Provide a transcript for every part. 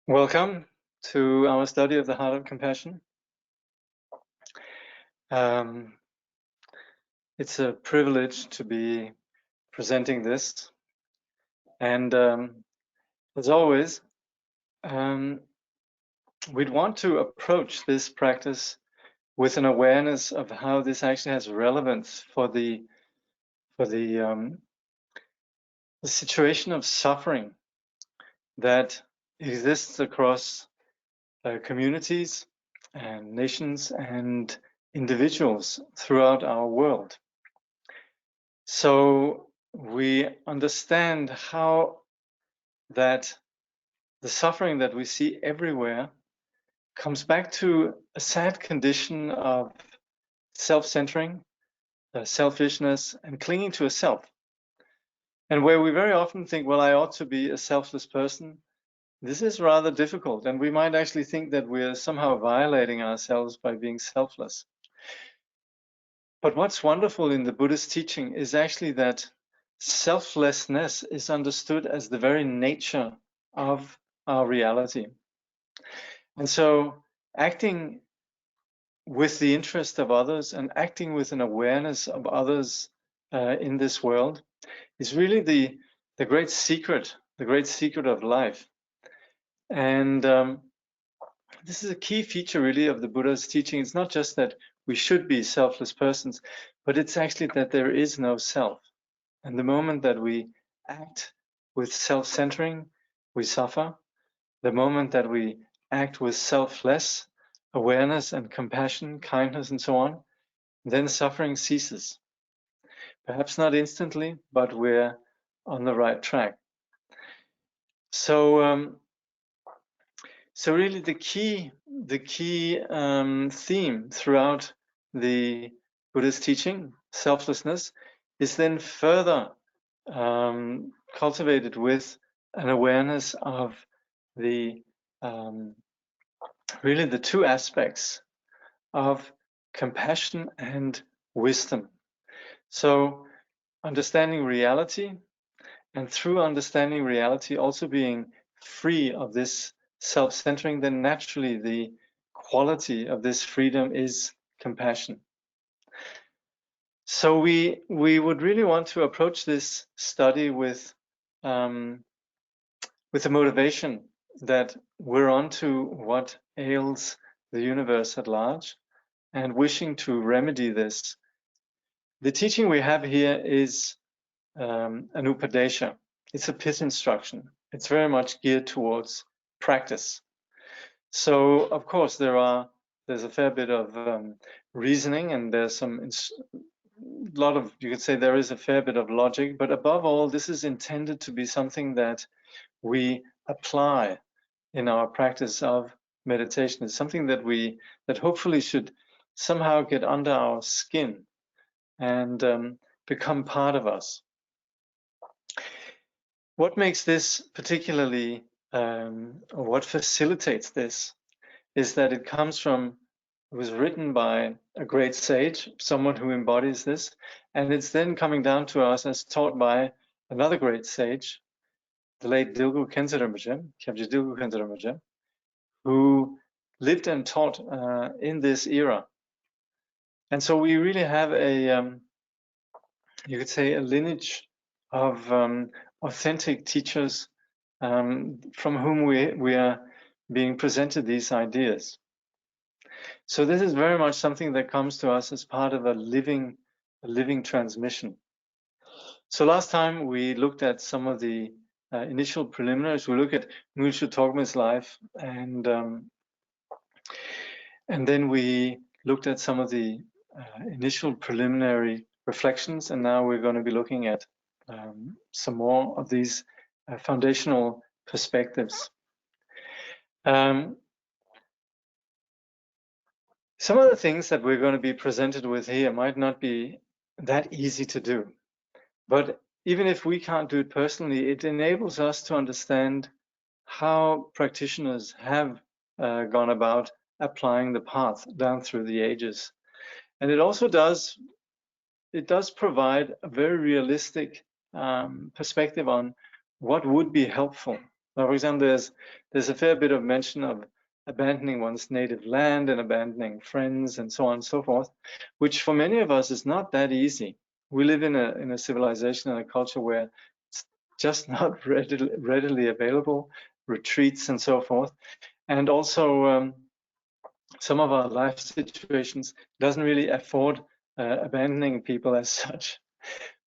Welcome to our study of the heart of compassion. It's a privilege to be presenting this, and as always, we'd want to approach this practice with an awareness of how this actually has relevance for the situation of suffering that exists across communities and nations and individuals throughout our world. So we understand how that the suffering that we see everywhere comes back to a sad condition of self-centering, selfishness, and clinging to a self. And where we very often think, well, I ought to be a selfless person, this is rather difficult. And we might actually think that we're somehow violating ourselves by being selfless. But what's wonderful in the Buddhist teaching is actually that selflessness is understood as the very nature of our reality. And so acting with the interest of others and acting with an awareness of others in this world is really the great secret of life. And this is a key feature really of the Buddha's teaching. It's not just that we should be selfless persons, but it's actually that there is no self. And the moment that we act with self-centering, we suffer. The moment that we act with selfless awareness and compassion, kindness, and so on, then suffering ceases. Perhaps not instantly, but we're on the right track. So really the key theme throughout the Buddhist teaching, selflessness, is then further cultivated with an awareness of the really the two aspects of compassion and wisdom. So understanding reality, and through understanding reality also being free of this self-centering, then naturally the quality of this freedom is compassion. So we would really want to approach this study with the motivation that we're onto what ails the universe at large and wishing to remedy this. The teaching we have here is an upadesha. It's a pith-instruction. It's very much geared towards practice. So of course there's a fair bit of reasoning, and there's you could say there is a fair bit of logic, but above all, this is intended to be something that we apply in our practice of meditation. It's something that hopefully should somehow get under our skin and become part of us. What makes this particularly, or what facilitates this, is that it was written by a great sage, someone who embodies this, and it's then coming down to us as taught by another great sage, the late Dilgo Khyentse Rinpoche, who lived and taught in this era. And so we really have you could say, a lineage of authentic teachers from whom we are being presented these ideas. So this is very much something that comes to us as part of a living transmission. So last time we looked at some of the initial preliminaries. We look at Ngulchu Togmé's life, and then we looked at some of the initial preliminary reflections, and now we're going to be looking at some more of these foundational perspectives. Some of the things that we're going to be presented with here might not be that easy to do, but even if we can't do it personally, it enables us to understand how practitioners have gone about applying the path down through the ages. And it also does provide a very realistic perspective on what would be helpful Now, for example, there's a fair bit of mention of abandoning one's native land and abandoning friends and so on and so forth, which for many of us is not that easy. We live in a civilization and a culture where it's just not readily available, retreats and so forth. And also some of our life situations doesn't really afford abandoning people as such.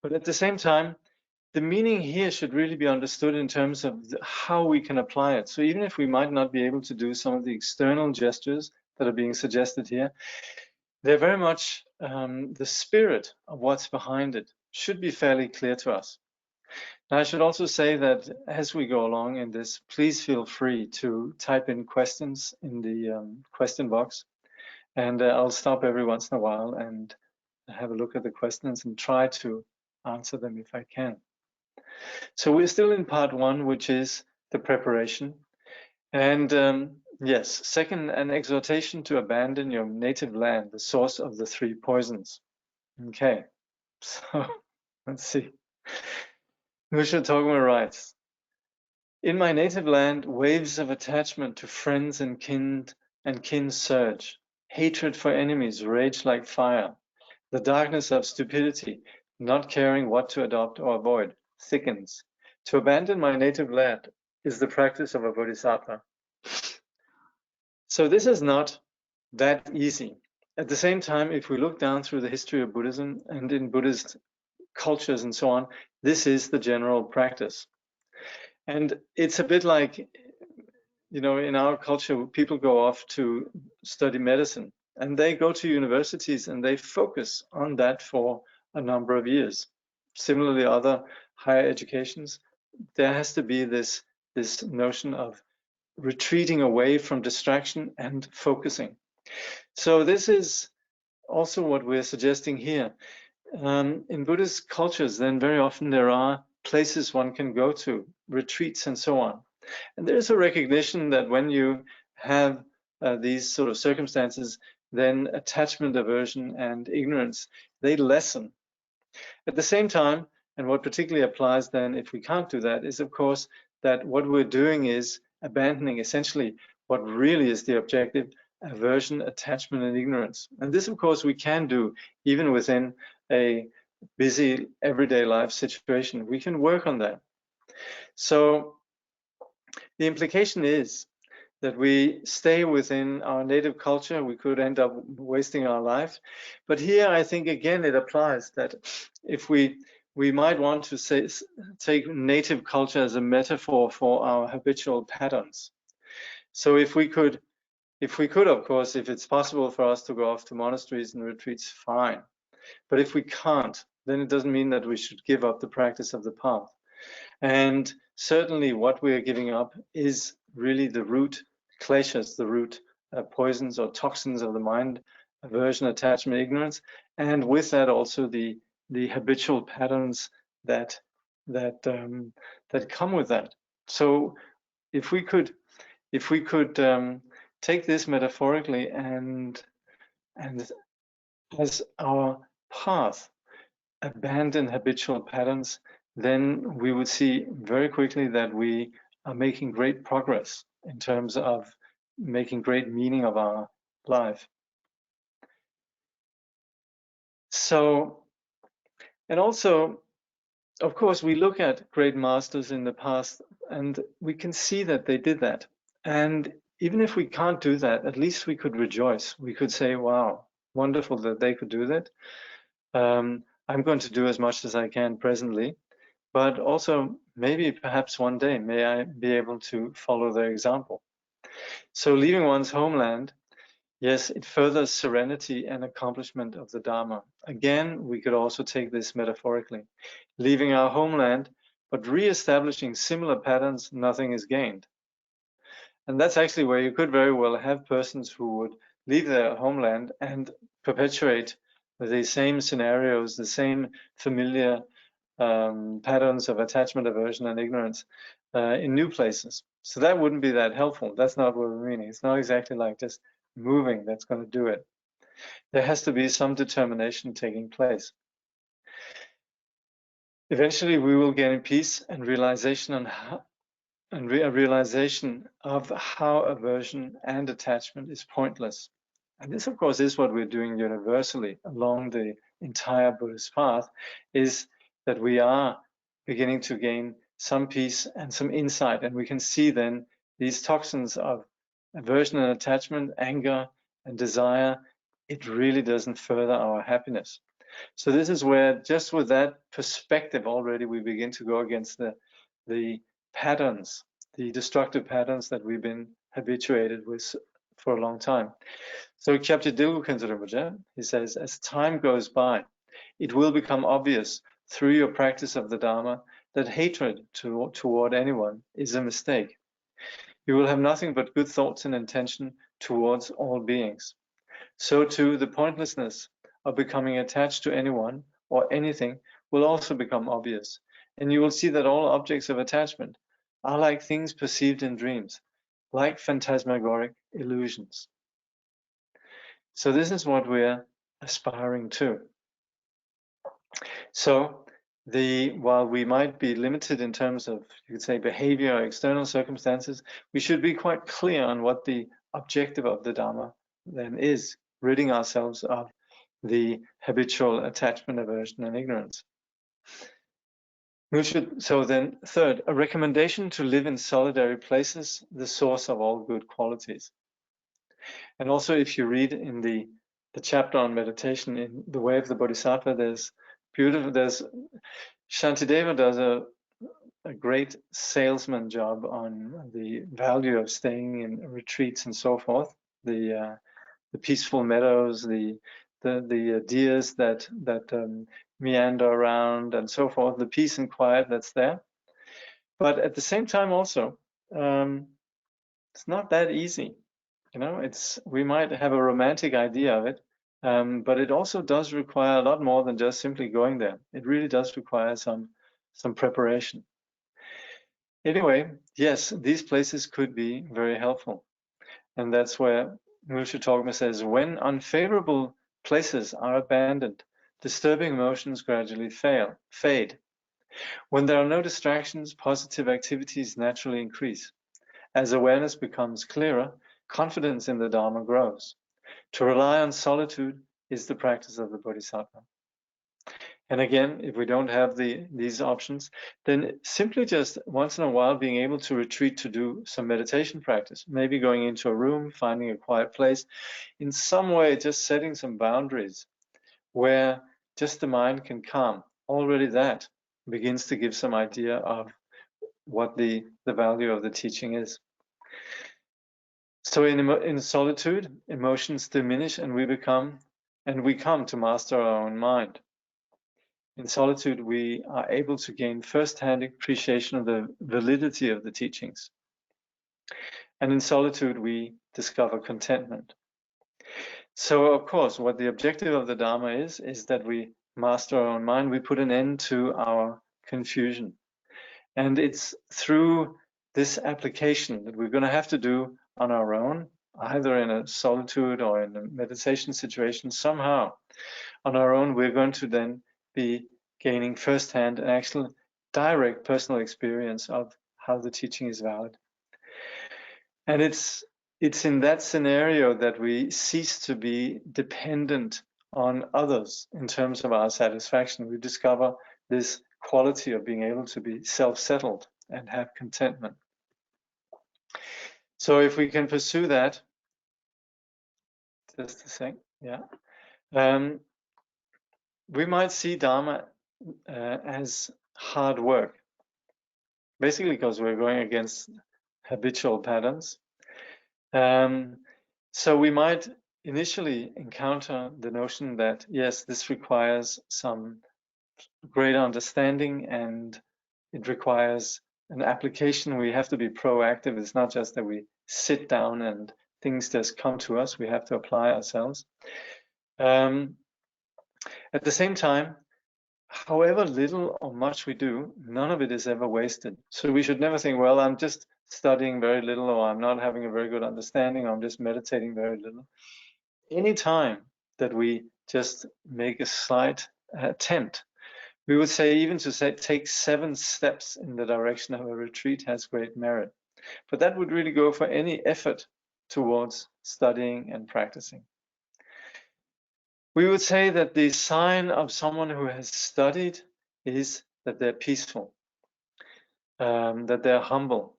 But at the same time, the meaning here should really be understood in terms of how we can apply it. So even if we might not be able to do some of the external gestures that are being suggested here, they're very much the spirit of what's behind it should be fairly clear to us. Now, I should also say that as we go along in this, please feel free to type in questions in the question box, and I'll stop every once in a while and have a look at the questions and try to answer them if I can. So we're still in part one, which is the preparation. And yes, second, an exhortation to abandon your native land, the source of the three poisons. Okay, so let's see. Ngulchu Togmé writes, in my native land, waves of attachment to friends and kin surge. Hatred for enemies rage like fire. The darkness of stupidity, not caring what to adopt or avoid, thickens. To abandon my native land is the practice of a bodhisattva. So this is not that easy. At the same time, if we look down through the history of Buddhism and in Buddhist cultures and so on, this is the general practice. And it's a bit like, you know, in our culture, people go off to study medicine and they go to universities and they focus on that for a number of years. Similarly, other higher educations, there has to be this notion of retreating away from distraction and focusing. So this is also what we're suggesting here. In Buddhist cultures, then very often there are places one can go to, retreats and so on. And there's a recognition that when you have these sort of circumstances, then attachment, aversion, and ignorance, they lessen. At the same time, and what particularly applies then if we can't do that, is of course that what we're doing is abandoning essentially what really is the objective, aversion, attachment, and ignorance. And this, of course, we can do even within a busy everyday life situation. We can work on that. So the implication is that we stay within our native culture. We could end up wasting our life. But here, I think, again, it applies that if we might want to take native culture as a metaphor for our habitual patterns. So if we could, of course, if it's possible for us to go off to monasteries and retreats, fine. But if we can't, then it doesn't mean that we should give up the practice of the path. And certainly what we are giving up is really the root kleshas, the root poisons or toxins of the mind, aversion, attachment, ignorance, and with that also the habitual patterns that come with that. So if we could take this metaphorically and as our path, abandon habitual patterns, then we would see very quickly that we are making great progress in terms of making great meaning of our life. So, and also, of course, we look at great masters in the past and we can see that they did that. And even if we can't do that, at least we could rejoice. We could say, wow, wonderful that they could do that. I'm going to do as much as I can presently, but also maybe perhaps one day may I be able to follow their example. So leaving one's homeland, yes, it furthers serenity and accomplishment of the Dharma. Again, we could also take this metaphorically. Leaving our homeland, but re-establishing similar patterns, nothing is gained. And that's actually where you could very well have persons who would leave their homeland and perpetuate the same scenarios, the same familiar patterns of attachment, aversion, and ignorance in new places. So that wouldn't be that helpful. That's not what we're meaning. It's not exactly like just moving that's going to do it. There has to be some determination taking place. Eventually, we will gain peace and realization a realization of how aversion and attachment is pointless. And this, of course, is what we're doing universally along the entire Buddhist path, is that we are beginning to gain some peace and some insight. And we can see then these toxins of aversion and attachment, anger and desire, it really doesn't further our happiness. So this is where, just with that perspective already, we begin to go against the patterns, the destructive patterns that we've been habituated with for a long time. So Kyabje Dilgo Khyentse Rinpoche, he says, as time goes by, it will become obvious through your practice of the Dharma that hatred toward anyone is a mistake. You will have nothing but good thoughts and intention towards all beings. So too, the pointlessness of becoming attached to anyone or anything will also become obvious, and you will see that all objects of attachment are like things perceived in dreams, like phantasmagoric illusions. So this is what we're aspiring to. So while we might be limited in terms of, you could say, behavior or external circumstances, we should be quite clear on what the objective of the Dharma then is, ridding ourselves of the habitual attachment, aversion, and ignorance. So then, third, a recommendation to live in solitary places, the source of all good qualities. And also, if you read in the chapter on meditation in The Way of the Bodhisattva, there's Shantideva does a great salesman job on the value of staying in retreats and so forth. The peaceful meadows, the deers that meander around and so forth, the peace and quiet that's there. But at the same time, also, it's not that easy. You know, we might have a romantic idea of it, but it also does require a lot more than just simply going there. It really does require some preparation. Anyway, yes, these places could be very helpful. And that's where Ngulchu Togmé says, when unfavorable places are abandoned, disturbing emotions gradually fade. When there are no distractions, positive activities naturally increase. As awareness becomes clearer, confidence in the Dharma grows. To rely on solitude is the practice of the bodhisattva. And again, if we don't have these options, then simply just once in a while being able to retreat to do some meditation practice, maybe going into a room, finding a quiet place, in some way just setting some boundaries where just the mind can calm. Already that begins to give some idea of what the value of the teaching is. So in solitude, emotions diminish and we come to master our own mind. In solitude, we are able to gain first-hand appreciation of the validity of the teachings. And in solitude, we discover contentment. So, of course, what the objective of the Dharma is that we master our own mind, we put an end to our confusion. And it's through this application that we're going to have to do on our own, either in a solitude or in a meditation situation, somehow. On our own, we're going to then be gaining firsthand an actual direct personal experience of how the teaching is valid. And it's in that scenario that we cease to be dependent on others in terms of our satisfaction. We discover this quality of being able to be self-settled and have contentment. So if we can pursue that, just a sec, yeah, we might see Dharma as hard work, basically because we're going against habitual patterns. So we might initially encounter the notion that, yes, this requires some greater understanding and it requires an application. We have to be proactive. It's not just that we sit down and things just come to us. We have to apply ourselves. At the same time, however little or much we do, none of it is ever wasted. So we should never think, well, I'm just studying very little, or I'm not having a very good understanding, or I'm just meditating very little. Any time that we just make a slight attempt, We would say even to take 7 steps in the direction of a retreat has great merit. But that would really go for any effort towards studying and practicing. We would say that the sign of someone who has studied is that they're peaceful, that they're humble.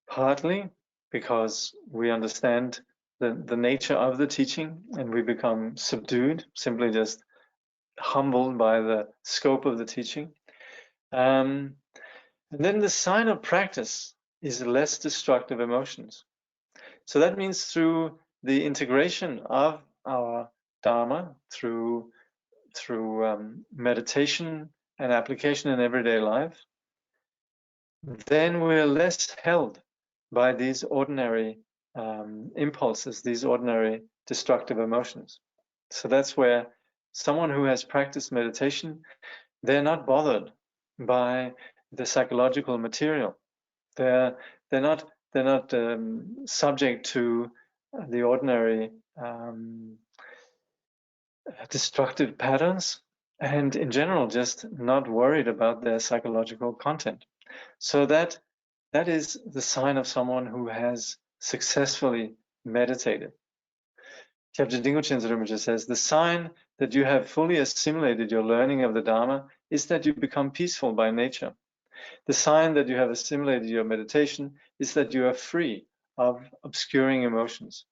Partly because we understand the nature of the teaching and we become subdued, simply just humbled by the scope of the teaching. And then the sign of practice is less destructive emotions. So that means through the integration of our Dharma, through meditation and application in everyday life, then we're less held by these ordinary impulses, these ordinary destructive emotions. So that's where someone who has practiced meditation, they're not bothered by the psychological material. They're not subject to the ordinary destructive patterns, and in general just not worried about their psychological content. So that is the sign of someone who has successfully meditated. Dilgo Khyentse Rinpoche says, the sign that you have fully assimilated your learning of the Dharma is that you become peaceful by nature. The sign that you have assimilated your meditation is that you are free of obscuring emotions.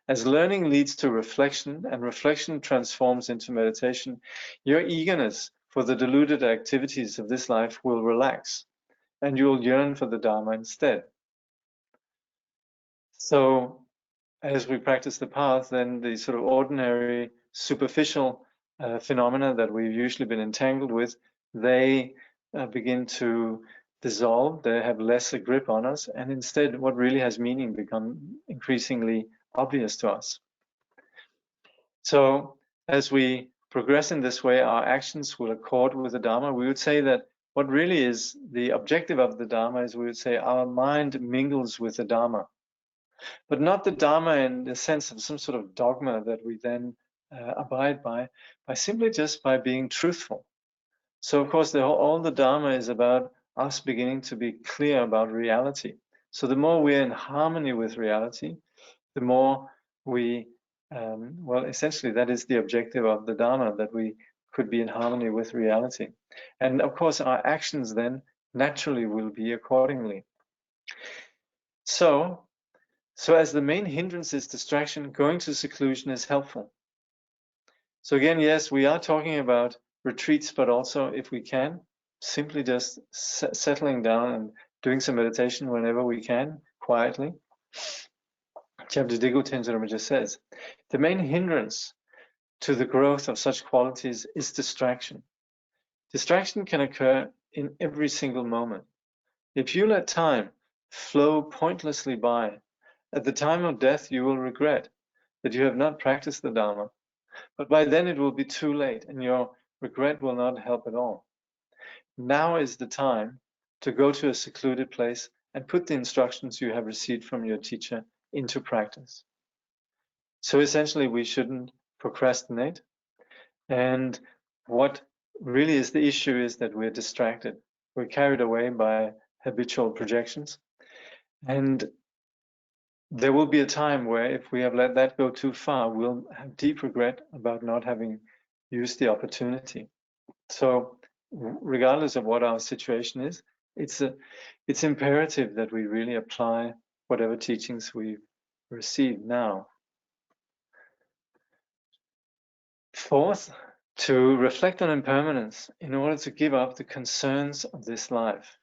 As learning leads to reflection and reflection transforms into meditation, your eagerness for the deluded activities of this life will relax and you will yearn for the Dharma instead. So as we practice the path, then the sort of ordinary, superficial phenomena that we've usually been entangled with, they begin to dissolve, they have less a grip on us, and instead what really has meaning become increasingly obvious to us. So as we progress in this way, our actions will accord with the Dharma. We would say that what really is the objective of the Dharma is, we would say, our mind mingles with the Dharma. But not the Dharma in the sense of some sort of dogma that we then abide by simply just by being truthful. So of course, all the Dharma is about us beginning to be clear about reality. So the more we're in harmony with reality, the more we, well, essentially that is the objective of the Dharma, that we could be in harmony with reality. And of course, our actions then naturally will be accordingly. So as the main hindrance is distraction, going to seclusion is helpful. So again, yes, we are talking about retreats, but also if we can, simply just settling down and doing some meditation whenever we can, quietly. Dilgo Khyentse Rinpoche says, the main hindrance to the growth of such qualities is distraction. Distraction can occur in every single moment. If you let time flow pointlessly by, at the time of death you will regret that you have not practiced the Dharma, but by then it will be too late and your regret will not help at all. Now is the time to go to a secluded place and put the instructions you have received from your teacher into practice. So essentially we shouldn't procrastinate, and what really is the issue is that we're distracted. We're carried away by habitual projections, and there will be a time where if we have let that go too far, we'll have deep regret about not having used the opportunity. So regardless of what our situation is, it's imperative that we really apply whatever teachings we've received now. Fourth, to reflect on impermanence in order to give up the concerns of this life.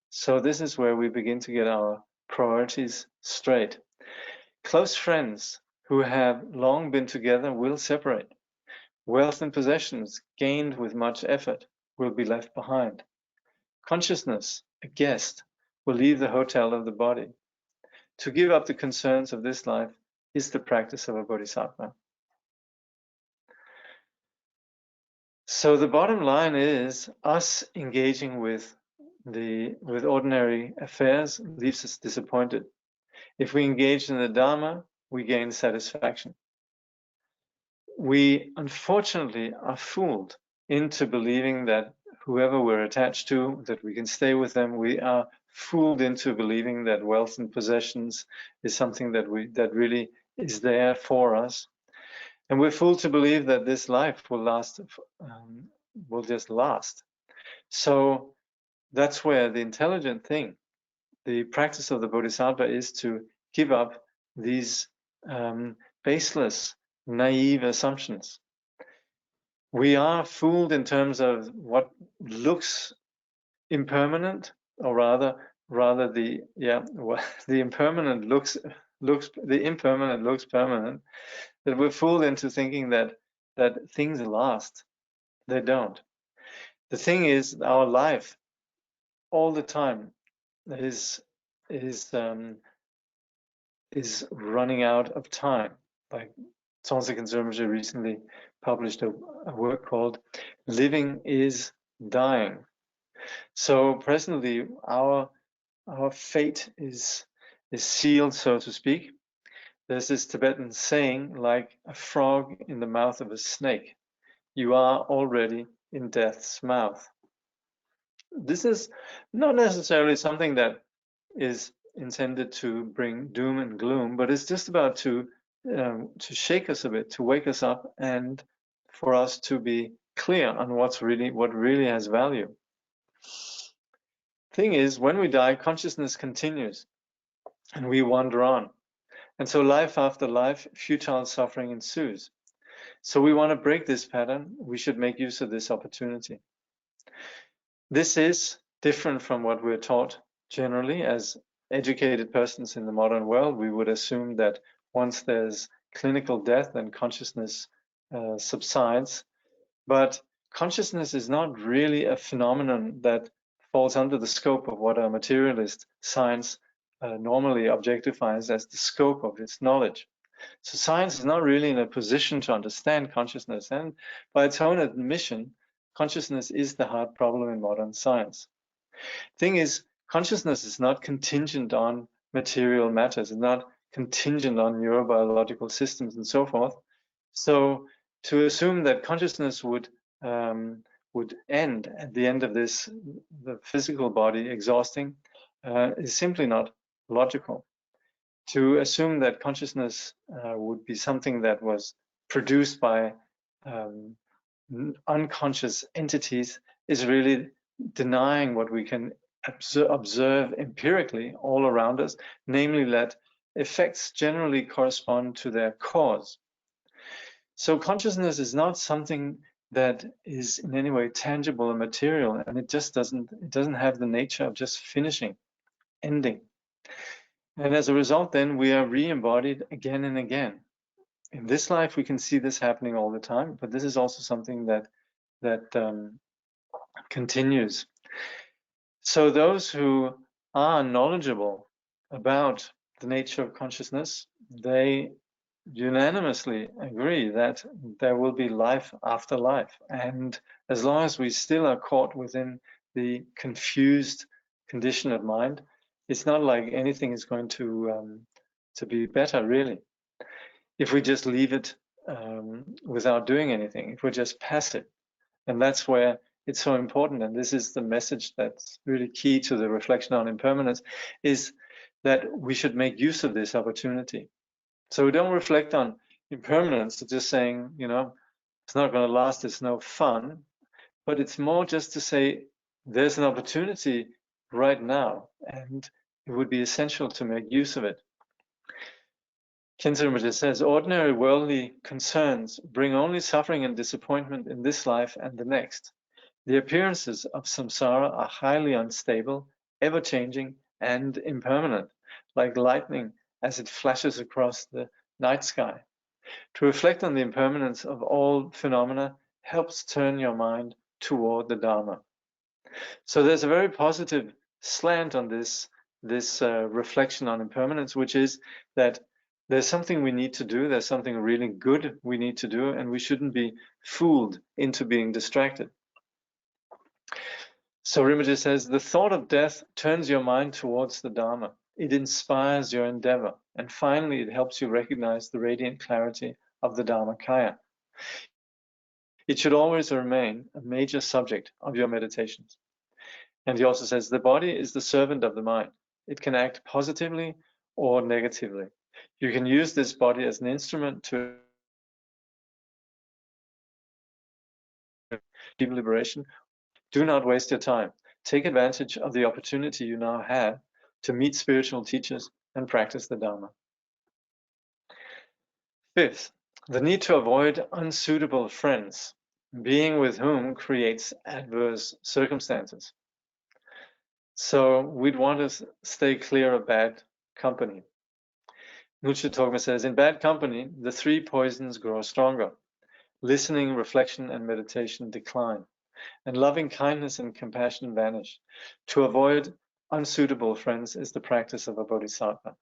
So this is where we begin to get our priorities straight. Close friends who have long been together will separate. Wealth and possessions gained with much effort will be left behind. Consciousness, a guest, will leave the hotel of the body. To give up the concerns of this life is the practice of a bodhisattva. So the bottom line is, us engaging with ordinary affairs leaves us disappointed. If we engage in the Dharma, we gain satisfaction. we unfortunately are fooled into believing that whoever we're attached to, that we can stay with them. We are fooled into believing that wealth and possessions is something that really is there for us. And we're fooled to believe that this life will last, will just last. So that's where the intelligent thing, the practice of the bodhisattva, is to give up these baseless, naive assumptions. We are fooled in terms of what looks impermanent, or rather the impermanent looks permanent. That we're fooled into thinking that things last. They don't. The thing is, our life all the time is running out of time. Like Khyentse and Ngulchu recently published a work called "Living is Dying." So presently, our fate is sealed, so to speak. There's this Tibetan saying, like a frog in the mouth of a snake, you are already in death's mouth. This is not necessarily something that is intended to bring doom and gloom, but it's just about to shake us a bit, to wake us up, and for us to be clear on what really has value. Thing is, when we die, consciousness continues, and we wander on, and so life after life, futile suffering ensues. So we want to break this pattern. We should make use of this opportunity. This is different from what we're taught generally. As educated persons in the modern world, we would assume that once there's clinical death, then consciousness subsides. But consciousness is not really a phenomenon that falls under the scope of what a materialist science normally objectifies as the scope of its knowledge. So science is not really in a position to understand consciousness, and by its own admission, consciousness is the hard problem in modern science. Thing is, consciousness is not contingent on material matters, it's not contingent on neurobiological systems and so forth. So to assume that consciousness would end at the end of this, the physical body exhausting, is simply not logical. To assume that consciousness would be something that was produced by unconscious entities is really denying what we can observe empirically all around us, namely that effects generally correspond to their cause. So consciousness is not something that is in any way tangible and material, and it doesn't have the nature of just finishing, ending. And as a result, then we are re-embodied again and again. In this life, we can see this happening all the time, but this is also something that continues. So those who are knowledgeable about the nature of consciousness, they unanimously agree that there will be life after life. And as long as we still are caught within the confused condition of mind, it's not like anything is going to be better, really. If we just leave it without doing anything, if we're just passive. And that's where it's so important, and this is the message that's really key to the reflection on impermanence, is that we should make use of this opportunity. So we don't reflect on impermanence, just saying, it's not going to last, it's no fun, but it's more just to say there's an opportunity right now, and it would be essential to make use of it. Khyentse Rinpoche says, ordinary worldly concerns bring only suffering and disappointment in this life and the next. The appearances of samsara are highly unstable, ever-changing, and impermanent, like lightning as it flashes across the night sky. To reflect on the impermanence of all phenomena helps turn your mind toward the Dharma. So there's a very positive slant on this reflection on impermanence, which is that there's something we need to do, there's something really good we need to do, and we shouldn't be fooled into being distracted. So Rinpoche says, the thought of death turns your mind towards the Dharma. It inspires your endeavor. And finally, it helps you recognize the radiant clarity of the Dharmakaya. It should always remain a major subject of your meditations. And he also says, the body is the servant of the mind. It can act positively or negatively. You can use this body as an instrument to achieve liberation. Do not waste your time. Take advantage of the opportunity you now have to meet spiritual teachers and practice the Dharma. Fifth, the need to avoid unsuitable friends, being with whom creates adverse circumstances. So we'd want to stay clear of bad company. Ngulchu Togmé says, in bad company, the three poisons grow stronger. Listening, reflection, and meditation decline, and loving kindness and compassion vanish. To avoid unsuitable friends is the practice of a bodhisattva.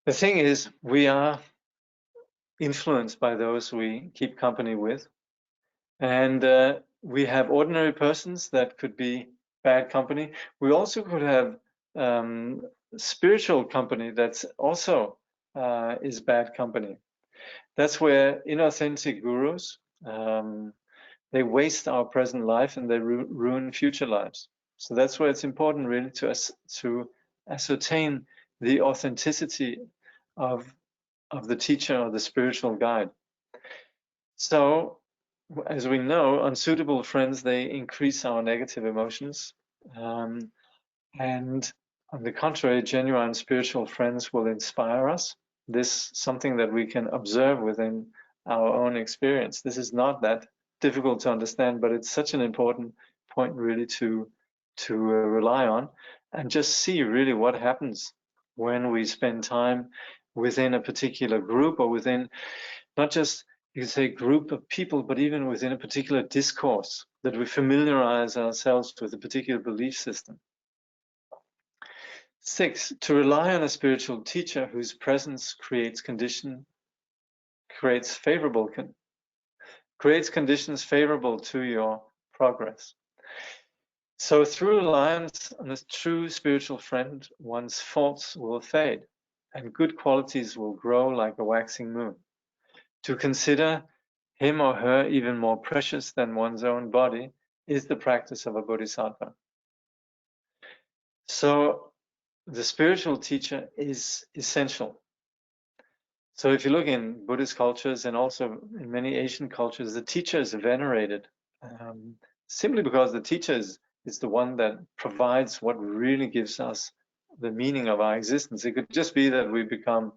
The thing is, we are influenced by those we keep company with, and we have ordinary persons that could be bad company. We also could have spiritual company that's also is bad company. That's where inauthentic gurus, they waste our present life and they ruin future lives. So that's where it's important really to ascertain the authenticity of the teacher or the spiritual guide. So, as we know, unsuitable friends, they increase our negative emotions. And on the contrary, genuine spiritual friends will inspire us. This is something that we can observe within our own experience. This is not that difficult to understand, but it's such an important point really to rely on and just see really what happens when we spend time within a particular group or within not just, you could say, group of people, but even within a particular discourse, that we familiarize ourselves with a particular belief system. 6, to rely on a spiritual teacher whose presence creates conditions favorable to your progress. So through reliance on a true spiritual friend, one's faults will fade and good qualities will grow like a waxing moon. To consider him or her even more precious than one's own body is the practice of a bodhisattva. So the spiritual teacher is essential. So if you look in Buddhist cultures and also in many Asian cultures, the teacher is venerated simply because the teacher is the one that provides what really gives us the meaning of our existence. It could just be that we become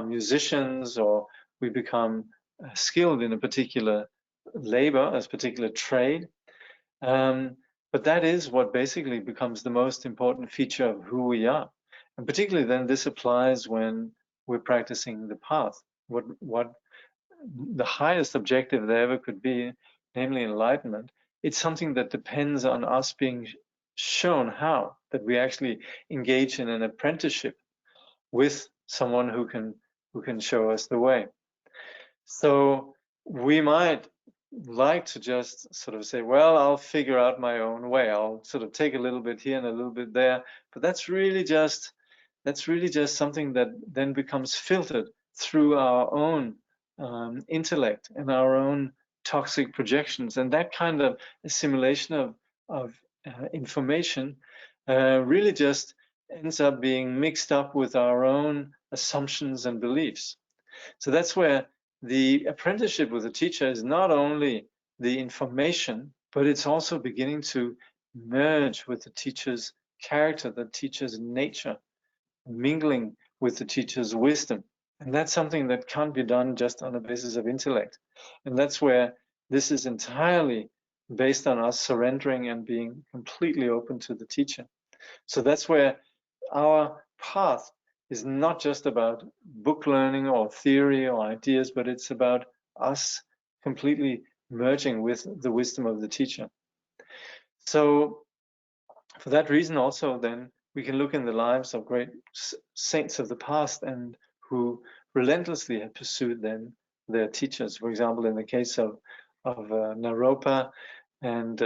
musicians, or we become skilled in a particular labor, a particular trade. But that is what basically becomes the most important feature of who we are. And particularly then this applies when we're practicing the path. What the highest objective there ever could be, namely enlightenment, it's something that depends on us being shown how, that we actually engage in an apprenticeship with someone who can show us the way. So we might like to just sort of say, well, I'll figure out my own way. I'll sort of take a little bit here and a little bit there, but that's really just something that then becomes filtered through our own intellect and our own toxic projections, and that kind of assimilation of information really just ends up being mixed up with our own assumptions and beliefs. So that's where the apprenticeship with a teacher is not only the information, but it's also beginning to merge with the teacher's character, the teacher's nature, mingling with the teacher's wisdom. And that's something that can't be done just on the basis of intellect. And that's where this is entirely based on us surrendering and being completely open to the teacher. So that's where our path is not just about book learning or theory or ideas, but it's about us completely merging with the wisdom of the teacher. So for that reason also then we can look in the lives of great saints of the past and who relentlessly have pursued then their teachers. For example, in the case of Naropa, and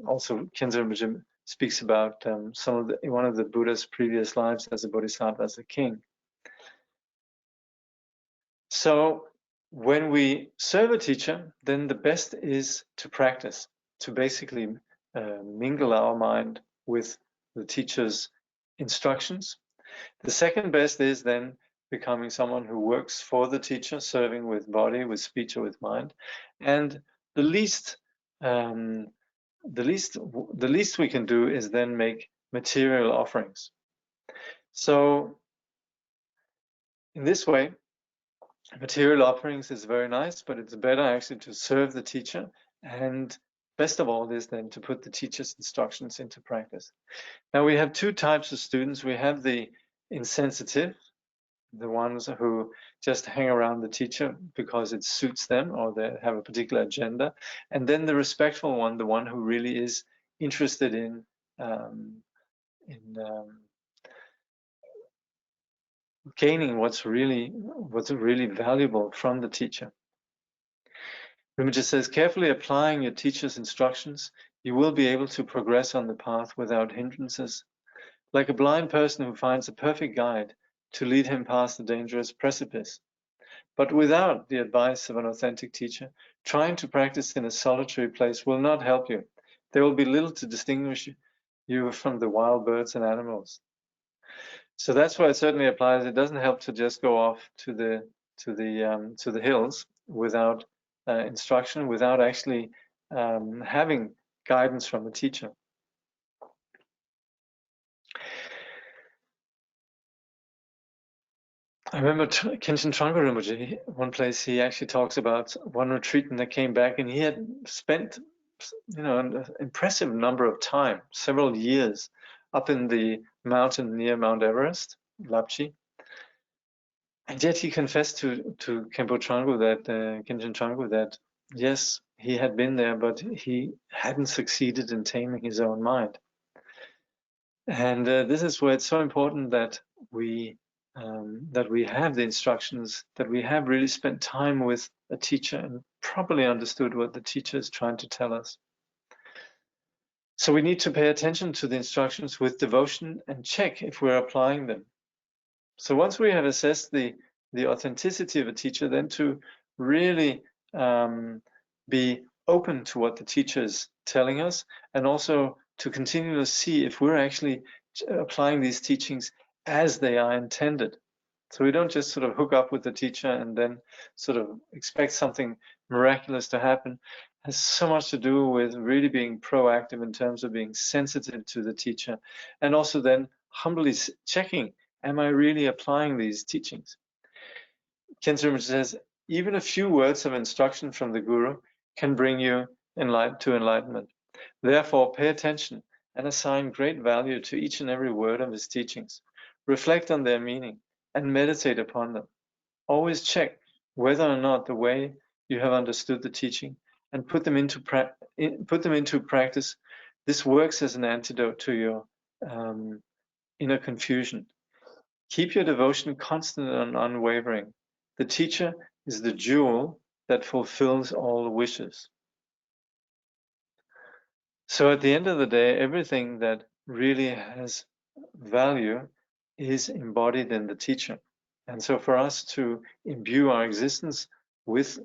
also Khyentse Rinpoche speaks about one of the Buddha's previous lives as a bodhisattva, as a king. So when we serve a teacher, then the best is to practice, to basically mingle our mind with the teacher's instructions. The second best is then becoming someone who works for the teacher, serving with body, with speech, or with mind. And the least we can do is then make material offerings. So in this way, material offerings is very nice, but it's better actually to serve the teacher, and best of all is then to put the teacher's instructions into practice. Now we have two types of students. We have the insensitive, the ones who just hang around the teacher because it suits them or they have a particular agenda, and then the respectful one, the one who really is interested in gaining what's really valuable from the teacher. Rinpoche says, carefully applying your teacher's instructions, you will be able to progress on the path without hindrances. Like a blind person who finds a perfect guide to lead him past a dangerous precipice. But without the advice of an authentic teacher, trying to practice in a solitary place will not help you. There will be little to distinguish you from the wild birds and animals. So that's why it certainly applies. It doesn't help to just go off to the hills without instruction, without actually having guidance from a teacher. I remember Khyentse and Ngulchu Rinpoche, one place he actually talks about one retreatant that came back, and he had spent, an impressive number of time, several years, up in the mountain near Mount Everest, Lapchi. And yet he confessed to Khenpo Trangpo that Khyentse and Trangpo that yes, he had been there, but he hadn't succeeded in taming his own mind. And this is where it's so important that we have the instructions, that we have really spent time with a teacher and properly understood what the teacher is trying to tell us. So we need to pay attention to the instructions with devotion and check if we're applying them. So once we have assessed the authenticity of a teacher, then to really be open to what the teacher is telling us, and also to continue to see if we're actually applying these teachings as they are intended. So we don't just sort of hook up with the teacher and then sort of expect something miraculous to happen. It has so much to do with really being proactive in terms of being sensitive to the teacher, and also then humbly checking, am I really applying these teachings? Khyentse Rinpoche says, even a few words of instruction from the Guru can bring you to enlightenment. Therefore, pay attention and assign great value to each and every word of his teachings. Reflect on their meaning and meditate upon them. Always check whether or not the way you have understood the teaching and put them into practice. This works as an antidote to your inner confusion. Keep your devotion constant and unwavering. The teacher is the jewel that fulfills all wishes. So at the end of the day, everything that really has value is embodied in the teacher. And so for us to imbue our existence with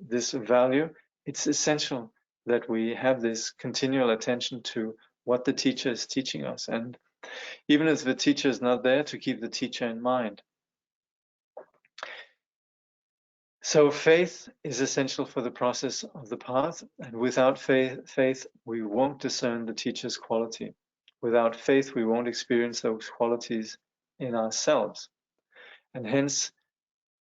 this value, it's essential that we have this continual attention to what the teacher is teaching us. And even if the teacher is not there, to keep the teacher in mind. So faith is essential for the process of the path, and without faith, we won't discern the teacher's quality. Without faith, we won't experience those qualities in ourselves. And hence,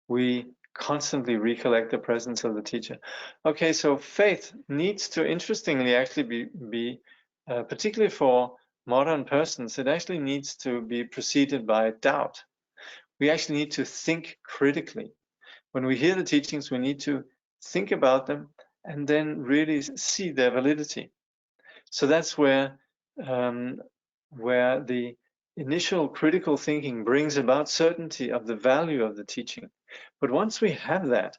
we constantly recollect the presence of the teacher. Okay, so faith needs to, interestingly, actually be particularly for modern persons, it actually needs to be preceded by doubt. We actually need to think critically. When we hear the teachings, we need to think about them and then really see their validity. So that's where the initial critical thinking brings about certainty of the value of the teaching. But once we have that,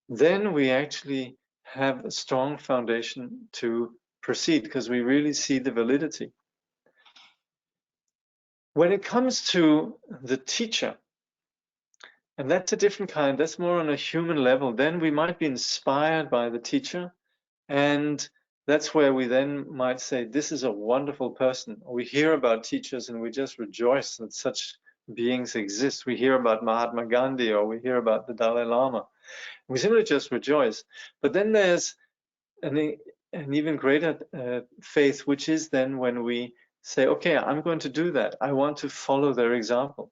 then we actually have a strong foundation to proceed, because we really see the validity. When it comes to the teacher, And that's a different kind. That's more on a human level. Then we might be inspired by the teacher, and that's where we then might say, this is a wonderful person. We hear about teachers and we just rejoice that such beings exist. We hear about Mahatma Gandhi, or we hear about the Dalai Lama. We simply just rejoice. But then there's an even greater faith, which is then when we say, okay, I'm going to do that. I want to follow their example.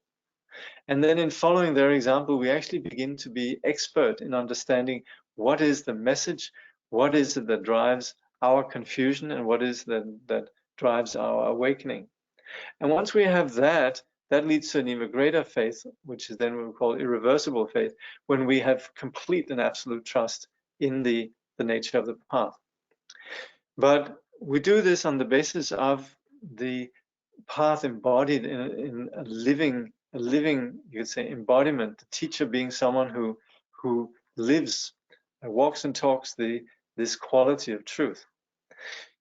And then in following their example, we actually begin to be expert in understanding what is the message, what is it that drives our confusion, and what is that drives our awakening. And once we have that, that leads to an even greater faith, which is then what we call irreversible faith, when we have complete and absolute trust in the nature of the path. But we do this on the basis of the path embodied in a living, you could say, embodiment. The teacher being someone who lives, walks and talks this quality of truth.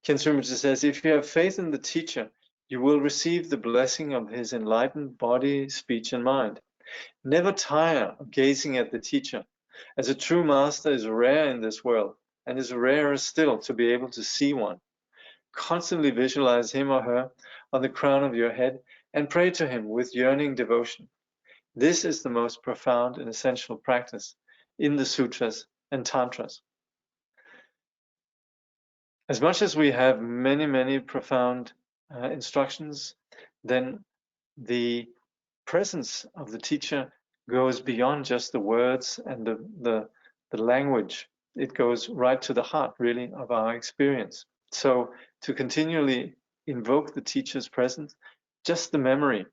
Khyentse Rinpoche says, if you have faith in the teacher, you will receive the blessing of his enlightened body, speech, and mind. Never tire of gazing at the teacher, as a true master is rare in this world, and is rarer still to be able to see one. Constantly visualize him or her on the crown of your head and pray to him with yearning devotion. This is the most profound and essential practice in the sutras and tantras. As much as we have many, many profound instructions, then the presence of the teacher goes beyond just the words and the language. It goes right to the heart, really, of our experience. So to continually invoke the teacher's presence, just the memory.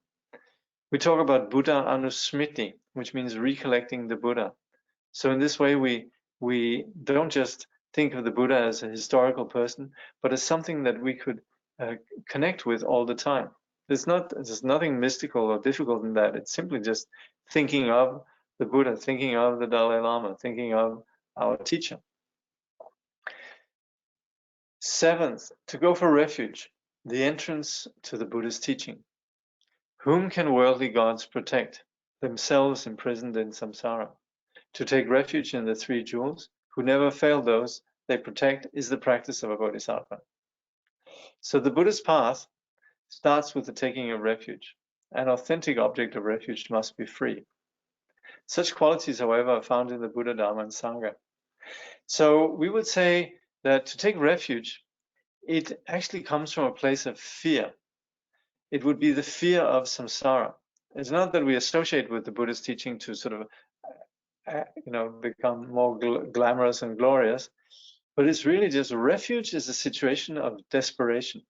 We talk about Buddha Anusmriti, which means recollecting the Buddha. So in this way, we don't just think of the Buddha as a historical person, but as something that we could connect with all the time. There's nothing mystical or difficult in that. It's simply just thinking of the Buddha, thinking of the Dalai Lama, thinking of our teacher. Seventh, to go for refuge, the entrance to the Buddha's teaching. Whom can worldly gods protect, themselves imprisoned in samsara? To take refuge in the three jewels, who never fail those they protect, is the practice of a bodhisattva. So the Buddhist path starts with the taking of refuge. An authentic object of refuge must be free. Such qualities, however, are found in the Buddha, Dharma, and Sangha. So we would say that to take refuge, it actually comes from a place of fear. It would be the fear of samsara. It's not that we associate with the Buddhist teaching to sort of become more glamorous and glorious, but it's really just refuge is a situation of desperation.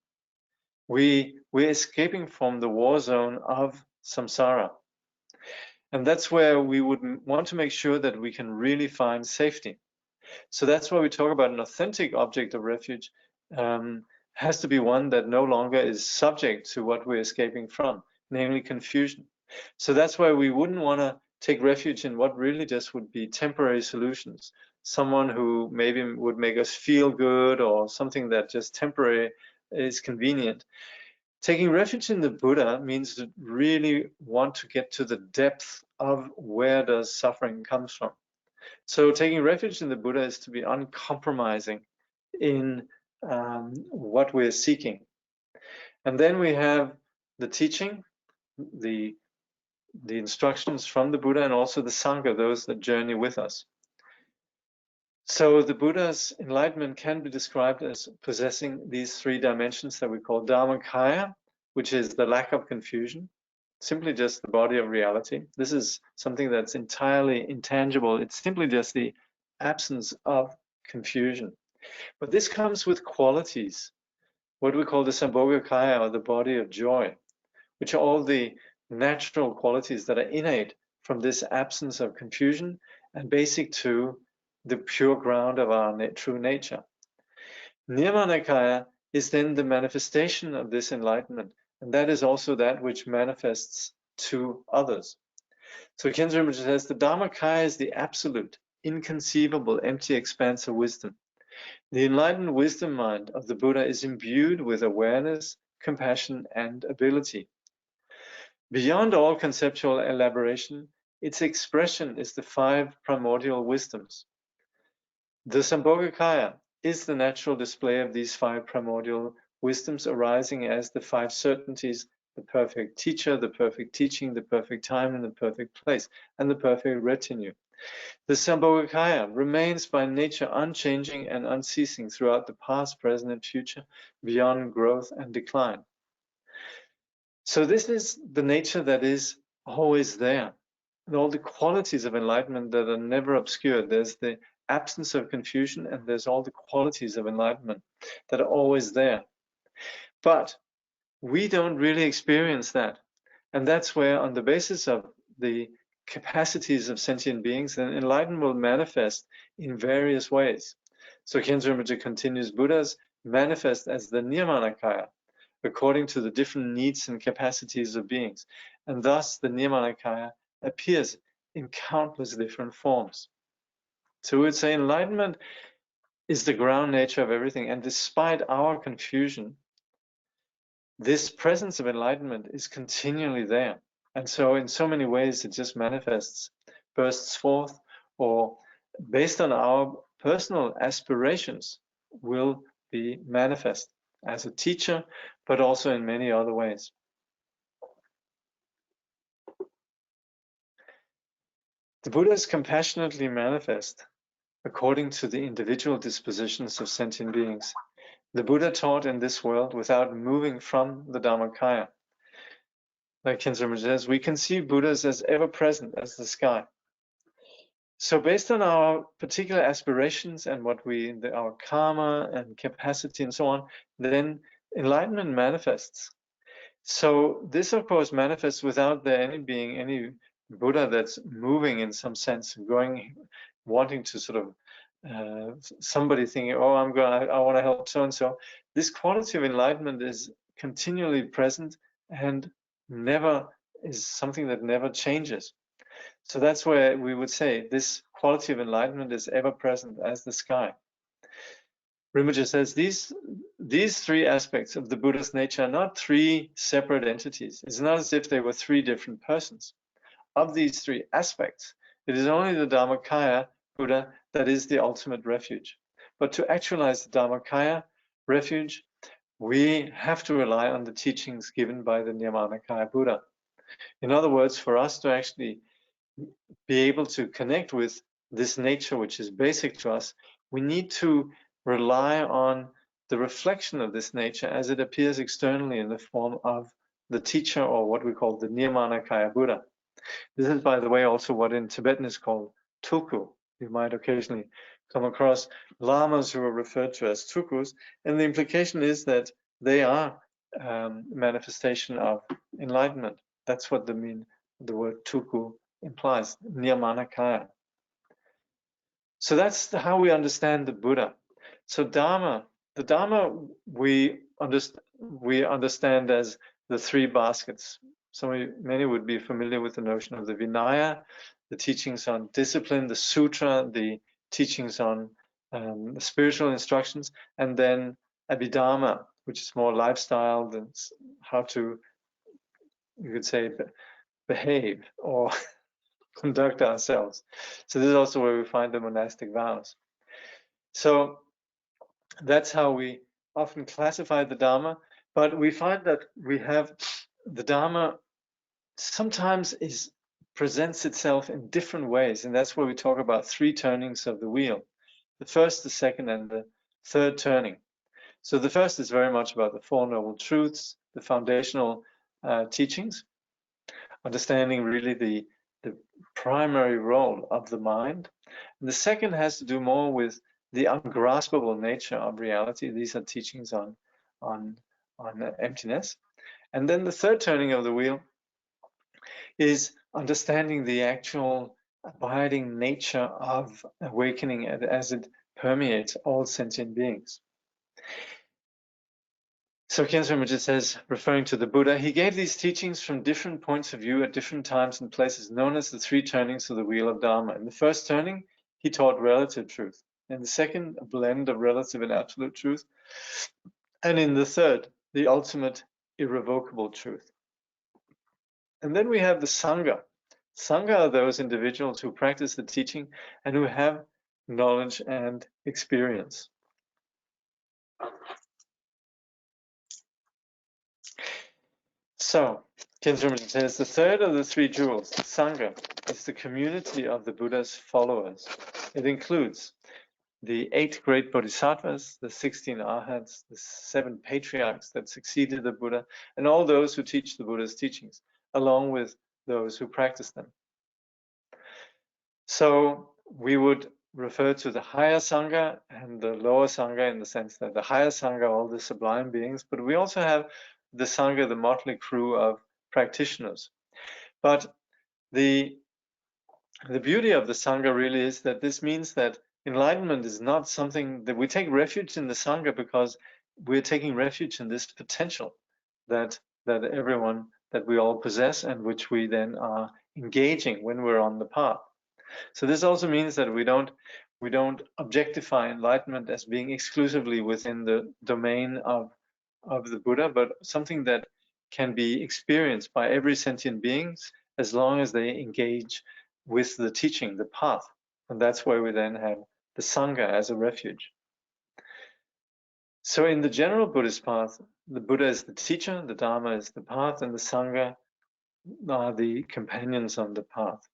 We're escaping from the war zone of samsara. And that's where we would want to make sure that we can really find safety. So that's why we talk about an authentic object of refuge has to be one that no longer is subject to what we're escaping from, namely confusion. So that's why we wouldn't want to take refuge in what really just would be temporary solutions. Someone who maybe would make us feel good, or something that just temporary is convenient. Taking refuge in the Buddha means to really want to get to the depth of where does suffering comes from. So taking refuge in the Buddha is to be uncompromising in what we're seeking. And then we have the teaching, the instructions from the Buddha, and also the Sangha, those that journey with us. So the Buddha's enlightenment can be described as possessing these three dimensions that we call Dharmakaya, which is the lack of confusion, simply just the body of reality. This is something that's entirely intangible. It's simply just the absence of confusion. But this comes with qualities, what we call the Sambhogakaya, or the body of joy, which are all the natural qualities that are innate from this absence of confusion and basic to the pure ground of our true nature. Nirmanakaya is then the manifestation of this enlightenment, and that is also that which manifests to others. So Khyentse Rinpoche says the Dharmakaya is the absolute, inconceivable, empty expanse of wisdom. The enlightened wisdom mind of the Buddha is imbued with awareness, compassion, and ability. Beyond all conceptual elaboration, its expression is the 5 primordial wisdoms. The Sambhogakaya is the natural display of these 5 primordial wisdoms arising as the 5 certainties: the perfect teacher, the perfect teaching, the perfect time, and the perfect place, and the perfect retinue. The Sambhogakaya remains by nature unchanging and unceasing throughout the past, present, and future, beyond growth and decline. So this is the nature that is always there. And all the qualities of enlightenment that are never obscured. There's the absence of confusion, and there's all the qualities of enlightenment that are always there. But we don't really experience that. And that's where, on the basis of the capacities of sentient beings, then enlightenment will manifest in various ways. So Khyentse Rinpoche continues, Buddhas manifest as the Nirmanakaya, according to the different needs and capacities of beings. And thus the Nirmanakaya appears in countless different forms. So we would say enlightenment is the ground nature of everything. And despite our confusion, this presence of enlightenment is continually there. And so in so many ways it just manifests, bursts forth, or based on our personal aspirations will be manifest as a teacher, but also in many other ways. The Buddhas compassionately manifest according to the individual dispositions of sentient beings. The Buddha taught in this world without moving from the Dharmakaya. Like Khyentse Rinpoche says, we conceive Buddhas as ever present as the sky. So based on our particular aspirations and what our karma and capacity and so on, then enlightenment manifests. So this, of course, manifests without there being any Buddha that's moving in some sense, wanting to sort of somebody thinking, oh, I want to help so and so. This quality of enlightenment is continually present and never is something that never changes. So that's where we would say this quality of enlightenment is ever present as the sky. Rinpoche says these 3 aspects of the Buddha's nature are not 3 separate entities. It's not as if they were 3 different persons. Of these 3 aspects, it is only the Dharmakaya Buddha that is the ultimate refuge. But to actualize the Dharmakaya refuge, we have to rely on the teachings given by the Nirmanakaya Buddha. In other words, for us to actually be able to connect with this nature which is basic to us, we need to rely on the reflection of this nature as it appears externally in the form of the teacher, or what we call the Nirmanakaya Buddha. This is, by the way, also what in Tibetan is called tulku. You might occasionally come across lamas who are referred to as tulkus, and the implication is that they are manifestation of enlightenment. That's what the word tulku implies, Nirmanakaya. So that's how we understand the Buddha. So the Dharma we understand as the 3 baskets. Many would be familiar with the notion of the Vinaya, the teachings on discipline, the Sutra, the teachings on the spiritual instructions, and then Abhidharma, which is more lifestyle, than how to, you could say, behave or conduct ourselves. So this is also where we find the monastic vows. So that's how we often classify the Dharma, but we find that we have the Dharma sometimes presents itself in different ways, and that's where we talk about 3 turnings of the wheel: the first, the second, and the third turning. So the first is very much about the 4 Noble Truths, the foundational teachings, understanding really the primary role of the mind. And the second has to do more with the ungraspable nature of reality. These are teachings on emptiness. And then the third turning of the wheel is understanding the actual abiding nature of awakening as it permeates all sentient beings. So Khyentse Rinpoche says, referring to the Buddha, he gave these teachings from different points of view at different times and places, known as the 3 turnings of the wheel of Dharma. In the first turning, he taught relative truth. In the second, a blend of relative and absolute truth. And in the third, the ultimate irrevocable truth. And then we have the Sangha. Sangha are those individuals who practice the teaching and who have knowledge and experience. So, Khyentse Rinpoche says the third of the three jewels, the Sangha, is the community of the Buddha's followers. It includes the 8 great bodhisattvas, the 16 arhats, the 7 patriarchs that succeeded the Buddha, and all those who teach the Buddha's teachings, along with those who practice them. So we would refer to the higher Sangha and the lower Sangha in the sense that the higher Sangha are all the sublime beings, but we also have the Sangha, the motley crew of practitioners. But the beauty of the Sangha really is that this means that enlightenment is not something that we take refuge in the Sangha because we're taking refuge in this potential that everyone, that we all possess, and which we then are engaging when we're on the path. So this also means that we don't objectify enlightenment as being exclusively within the domain of the Buddha, but something that can be experienced by every sentient being as long as they engage with the teaching, the path. And that's where we then have the Sangha as a refuge. So in the general Buddhist path, the Buddha is the teacher, the Dharma is the path, and the Sangha are the companions on the path.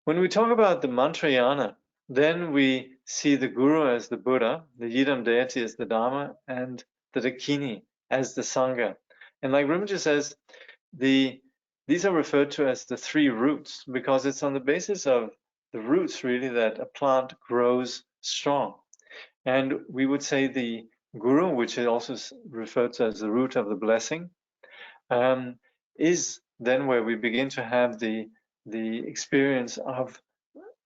When we talk about the Mantrayana, then we see the Guru as the Buddha, the Yidam deity as the Dharma, and the Dakini as the Sangha. And like Rinpoche says, these are referred to as the 3 roots because it's on the basis of the roots really that a plant grows strong. And we would say the Guru, which is also referred to as the root of the blessing, is then where we begin to have the experience of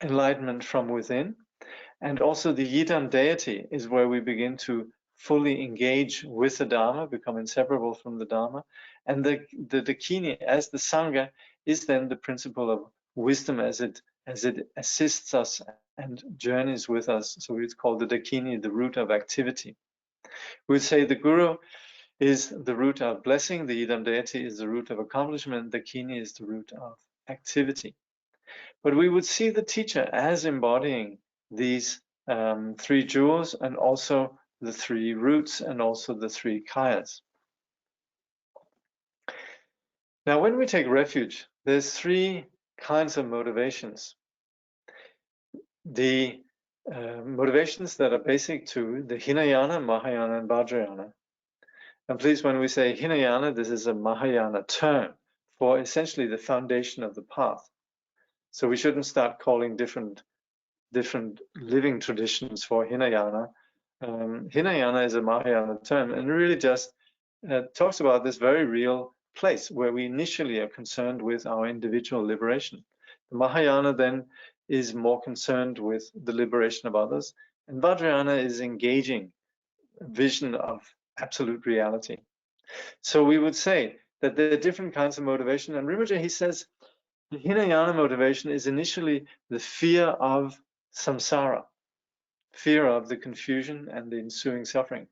enlightenment from within. And also the Yidam deity is where we begin to fully engage with the Dharma, become inseparable from the Dharma. And the Dakini as the Sangha is then the principle of wisdom as it assists us and journeys with us. So it's called the Dakini, the root of activity. We would say the Guru is the root of blessing, the Yidam deity is the root of accomplishment, the Dakini is the root of activity. But we would see the teacher as embodying these 3 jewels and also the 3 roots and also the 3 kayas. Now, when we take refuge, there's 3 kinds of motivations. The motivations that are basic to the Hinayana, Mahayana, and Vajrayana. And please, when we say Hinayana, this is a Mahayana term for essentially the foundation of the path. So we shouldn't start calling different living traditions for Hinayana. Hinayana is a Mahayana term and really just talks about this very real place where we initially are concerned with our individual liberation. The Mahayana then is more concerned with the liberation of others, and Vajrayana is engaging a vision of absolute reality. So we would say that there are different kinds of motivation, and Rinpoche, he says, the Hinayana motivation is initially the fear of samsara, fear of the confusion and the ensuing suffering.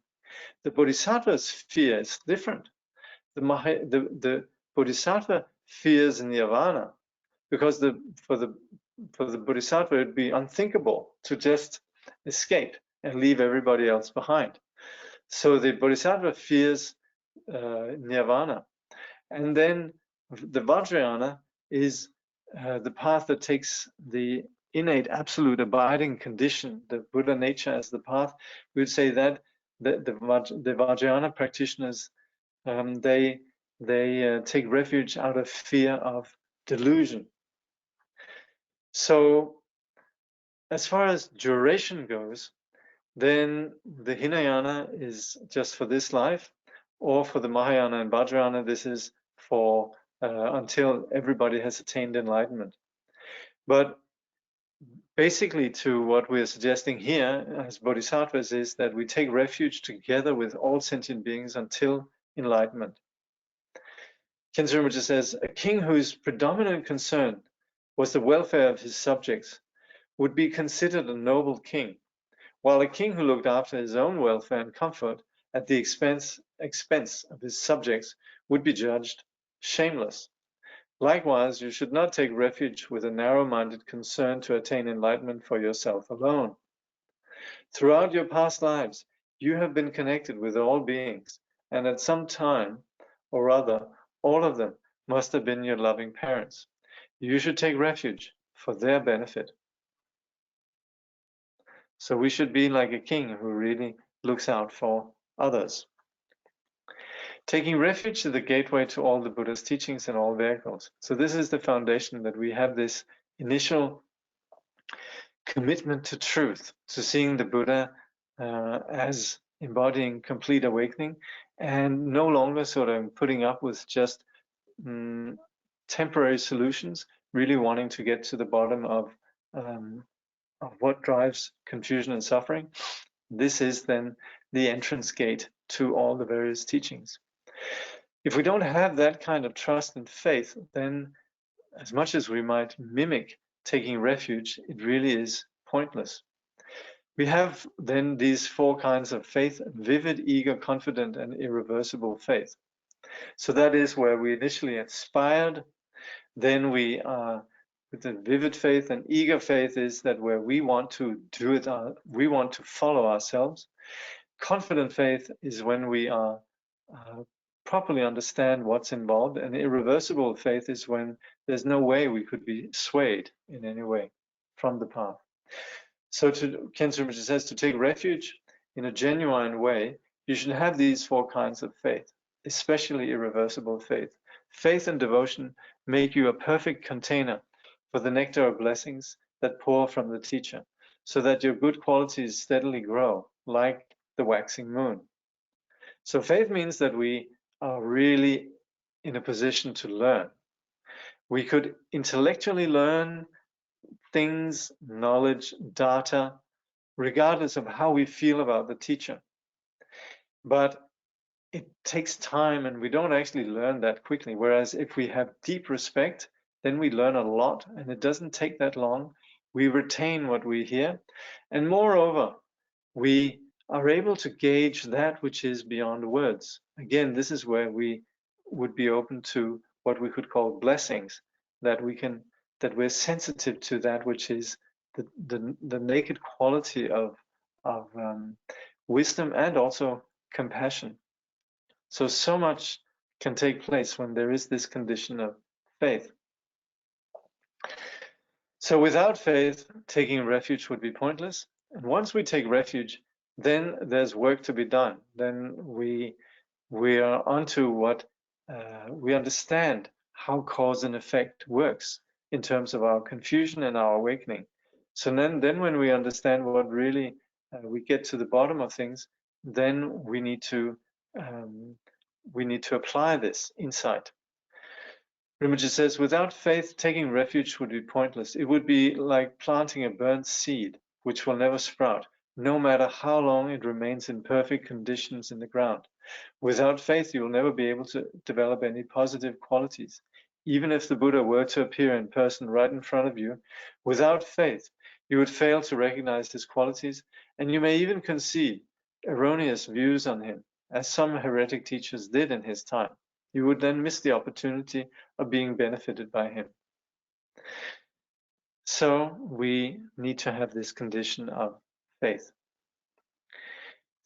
The bodhisattva's fear is different. The bodhisattva fears nirvana because for the bodhisattva it would be unthinkable to just escape and leave everybody else behind. So the bodhisattva fears nirvana. And then the Vajrayana is the path that takes the innate absolute abiding condition, the Buddha nature as the path. We would say that the Vajrayana practitioners, they take refuge out of fear of delusion. So as far as duration goes, then the Hinayana is just for this life, or for the Mahayana and Vajrayana, this is for until everybody has attained enlightenment. But basically, to what we are suggesting here as bodhisattvas is that we take refuge together with all sentient beings until enlightenment. Khyentse Rinpoche says, a king whose predominant concern was the welfare of his subjects would be considered a noble king, while a king who looked after his own welfare and comfort at the expense of his subjects would be judged shameless. Likewise, you should not take refuge with a narrow-minded concern to attain enlightenment for yourself alone. Throughout your past lives, you have been connected with all beings, and at some time or other, all of them must have been your loving parents. You should take refuge for their benefit. So we should be like a king who really looks out for others. Taking refuge is the gateway to all the Buddha's teachings and all vehicles. So this is the foundation, that we have this initial commitment to truth, to seeing the Buddha as embodying complete awakening, and no longer sort of putting up with just temporary solutions, really wanting to get to the bottom of what drives confusion and suffering. This is then the entrance gate to all the various teachings. If we don't have that kind of trust and faith, then as much as we might mimic taking refuge, it really is pointless. We have then these four kinds of faith: vivid, eager, confident, and irreversible faith. So that is where we initially inspired. Then we are with the vivid faith, and eager faith is that where we want to do it, we want to follow ourselves. Confident faith is when we are properly understand what's involved, and irreversible faith is when there's no way we could be swayed in any way from the path. So Khyentse Rinpoche says, to take refuge in a genuine way, you should have these four kinds of faith, especially irreversible faith. Faith and devotion make you a perfect container for the nectar of blessings that pour from the teacher, so that your good qualities steadily grow like the waxing moon. So faith means that we are really in a position to learn. We could intellectually learn things, knowledge, data, regardless of how we feel about the teacher. But it takes time, and we don't actually learn that quickly. Whereas if we have deep respect, then we learn a lot, and it doesn't take that long. We retain what we hear, and moreover, we are able to gauge that which is beyond words. Again, this is where we would be open to what we could call blessings, that we're sensitive to that which is the naked quality of wisdom and also compassion. So much can take place when there is this condition of faith. So without faith, taking refuge would be pointless. And once we take refuge, then there's work to be done. Then we are onto what we understand how cause and effect works in terms of our confusion and our awakening. So then when we understand what really we get to the bottom of things, then we need to apply this insight. Rinpoche says, without faith, taking refuge would be pointless. It would be like planting a burnt seed, which will never sprout, no matter how long it remains in perfect conditions in the ground. Without faith, you will never be able to develop any positive qualities. Even if the Buddha were to appear in person right in front of you, without faith, you would fail to recognize his qualities, and you may even conceive erroneous views on him, as some heretic teachers did in his time. You would then miss the opportunity of being benefited by him. So we need to have this condition of faith.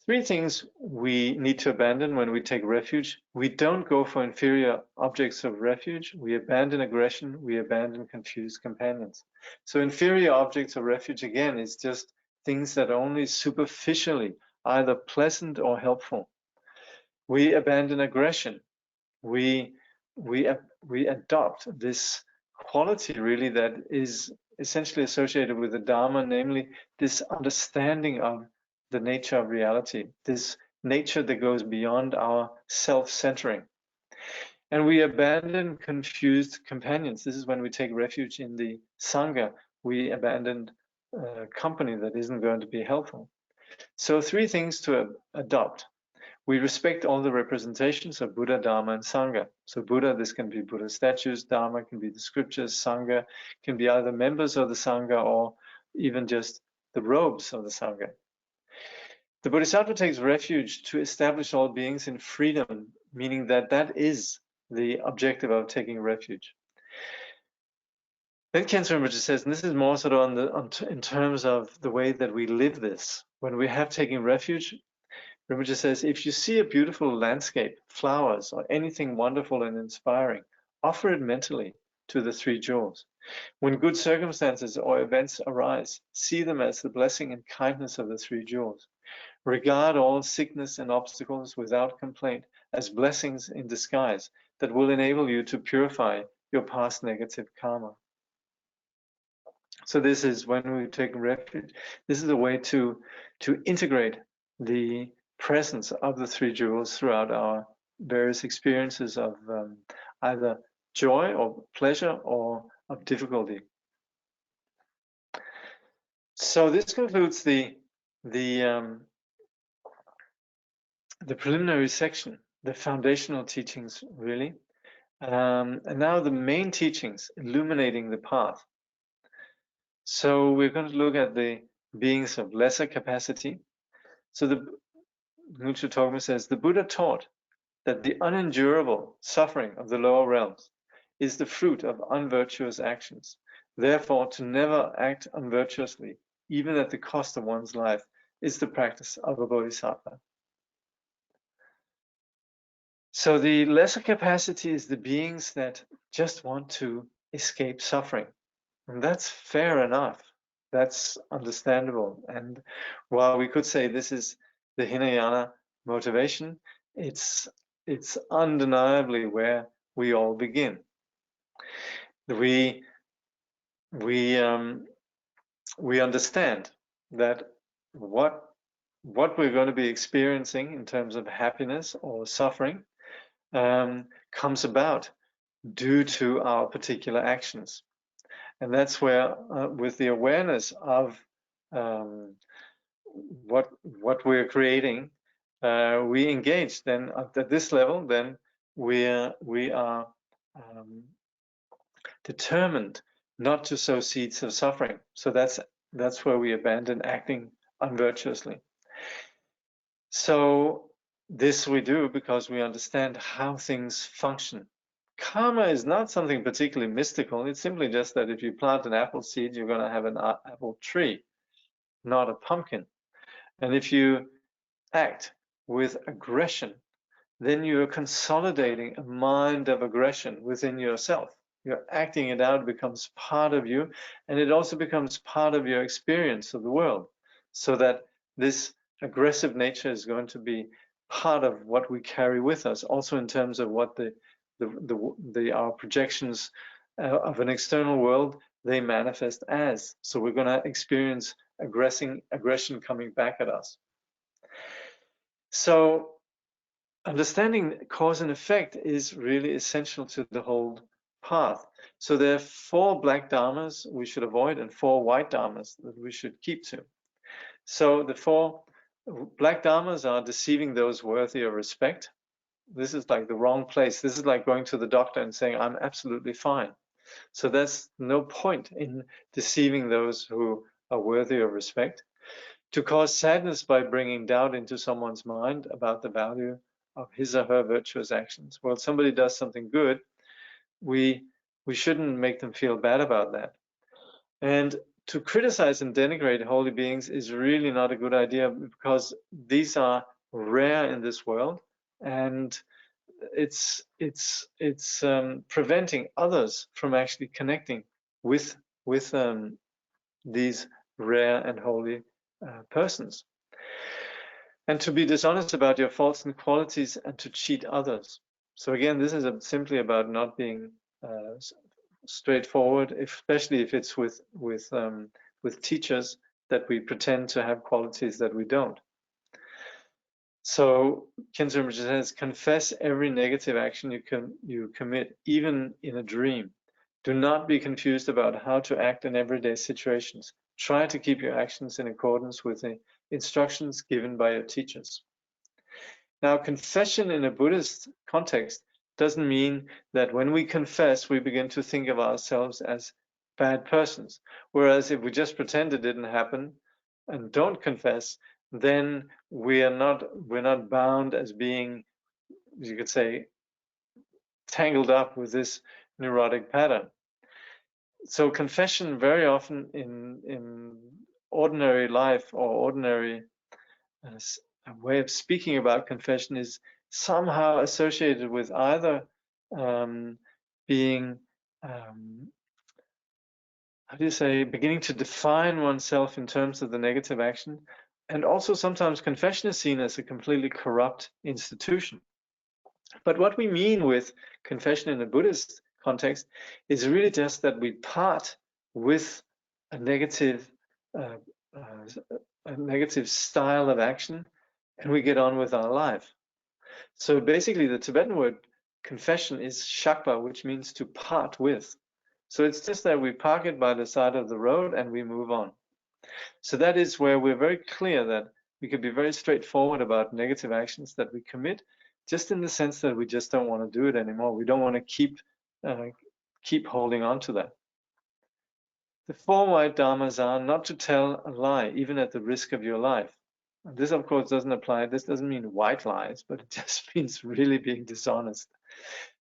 Three things we need to abandon when we take refuge. We don't go for inferior objects of refuge. We abandon aggression. We abandon confused companions. So inferior objects of refuge, again, is just things that are only superficially either pleasant or helpful. We abandon aggression. We adopt this quality really that is essentially associated with the Dharma, namely this understanding of the nature of reality, this nature that goes beyond our self-centering. And we abandon confused companions. This is when we take refuge in the Sangha. We abandon company that isn't going to be helpful. So three things to adopt. We respect all the representations of Buddha, Dharma, and Sangha. So Buddha, this can be Buddha statues, Dharma can be the scriptures, Sangha can be either members of the Sangha or even just the robes of the Sangha. The bodhisattva takes refuge to establish all beings in freedom, meaning that that is the objective of taking refuge. Then Khyentse Rinpoche says, and this is more sort of in terms of the way that we live this. When we have taken refuge, Rinpoche says, if you see a beautiful landscape, flowers, or anything wonderful and inspiring, offer it mentally to the three jewels. When good circumstances or events arise, see them as the blessing and kindness of the three jewels. Regard all sickness and obstacles without complaint as blessings in disguise that will enable you to purify your past negative karma. So this is when we take refuge. This is a way to integrate the presence of the three jewels throughout our various experiences of either joy or pleasure or of difficulty. So this concludes the preliminary section, the foundational teachings, really. And now the main teachings, illuminating the path. So we're going to look at the beings of lesser capacity. So the Ngulchu Togmé says, the Buddha taught that the unendurable suffering of the lower realms is the fruit of unvirtuous actions. Therefore, to never act unvirtuously, even at the cost of one's life, is the practice of a bodhisattva. So the lesser capacity is the beings that just want to escape suffering. And that's fair enough. That's understandable. And while we could say this is the Hinayana motivation, it's undeniably where we all begin. We understand that what we're going to be experiencing in terms of happiness or suffering comes about due to our particular actions. And that's where, with the awareness of what we're creating, we engage. Then at this level, then we are determined not to sow seeds of suffering. So that's where we abandon acting unvirtuously. So this we do because we understand how things function. Karma is not something particularly mystical. It's simply just that if you plant an apple seed, you're going to have an apple tree, not a pumpkin. And if you act with aggression, then you're consolidating a mind of aggression within yourself. You're acting it out, it becomes part of you, and it also becomes part of your experience of the world. So that this aggressive nature is going to be part of what we carry with us, also in terms of what our projections of an external world they manifest as. So we're going to experience aggression coming back at us. So understanding cause and effect is really essential to the whole path. So there are 4 black dharmas we should avoid and 4 white dharmas that we should keep to. So the 4 black dharmas are deceiving those worthy of respect. This is like the wrong place. This is like going to the doctor and saying, I'm absolutely fine. So there's no point in deceiving those who are worthy of respect. To cause sadness by bringing doubt into someone's mind about the value of his or her virtuous actions. Well, somebody does something good, we shouldn't make them feel bad about that. And to criticize and denigrate holy beings is really not a good idea, because these are rare in this world, and it's preventing others from actually connecting with these rare and holy persons. And to be dishonest about your faults and qualities and to cheat others. So again, this is simply about not being straightforward, especially if it's with teachers that we pretend to have qualities that we don't. So Khyentse Rinpoche says, confess every negative action you commit, even in a dream. Do not be confused about how to act in everyday situations. Try to keep your actions in accordance with the instructions given by your teachers. Now, confession in a Buddhist context doesn't mean that when we confess, we begin to think of ourselves as bad persons. Whereas if we just pretend it didn't happen and don't confess, then we're not bound as being, you could say, tangled up with this neurotic pattern. So confession very often in ordinary life or ordinary a way of speaking about confession is somehow associated with either being how do you say, beginning to define oneself in terms of the negative action, and also sometimes confession is seen as a completely corrupt institution. But what we mean with confession in a Buddhist context is really just that we part with a negative uh, style of action, and we get on with our life. So basically, the Tibetan word confession is shakpa, which means to part with. So it's just that we park it by the side of the road and we move on. So that is where we're very clear that we could be very straightforward about negative actions that we commit, just in the sense that we just don't want to do it anymore. We don't want to keep holding on to that. The four white dharmas are not to tell a lie, even at the risk of your life. And this, of course, doesn't apply. This doesn't mean white lies, but it just means really being dishonest.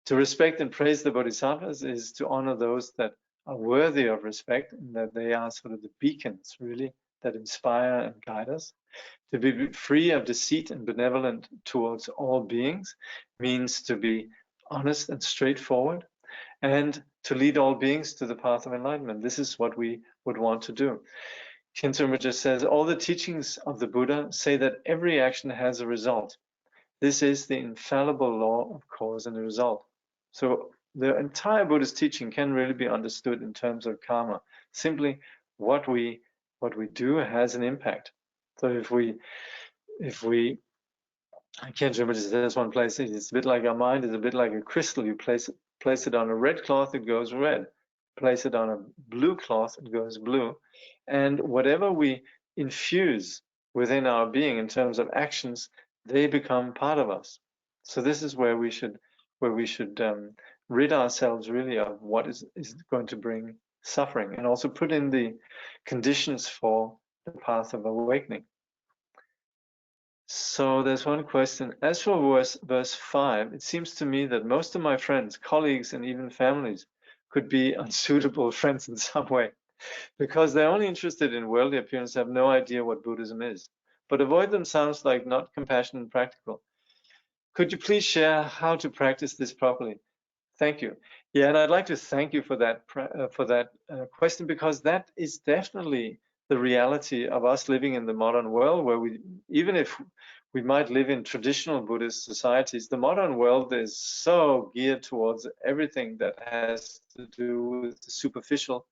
To respect and praise the bodhisattvas is to honor those that are worthy of respect, and that they are sort of the beacons, really, that inspire and guide us. To be free of deceit and benevolent towards all beings means to be honest and straightforward, and to lead all beings to the path of enlightenment. This is what we would want to do. Khyentse Rinpoche says, all the teachings of the Buddha say that every action has a result. This is the infallible law of cause and result. So the entire Buddhist teaching can really be understood in terms of karma. Simply what we do has an impact. So if we I can't remember, there's one place, it's a bit like our mind is a bit like a crystal. You place it on a red cloth, it goes red. Place it on a blue cloth, it goes blue. And whatever we infuse within our being in terms of actions, they become part of us. So this is where we should rid ourselves really of what is going to bring suffering, and also put in the conditions for the path of awakening. So there's one question. As for verse 5, it seems to me that most of my friends, colleagues, and even families could be unsuitable friends in some way, because they're only interested in worldly appearance, have no idea what Buddhism is. But avoid them sounds like not compassionate and practical. Could you please share how to practice this properly? Thank you. Yeah, and I'd like to thank you for that question, because that is definitely the reality of us living in the modern world, where we, even if we might live in traditional Buddhist societies, the modern world is so geared towards everything that has to do with the superficial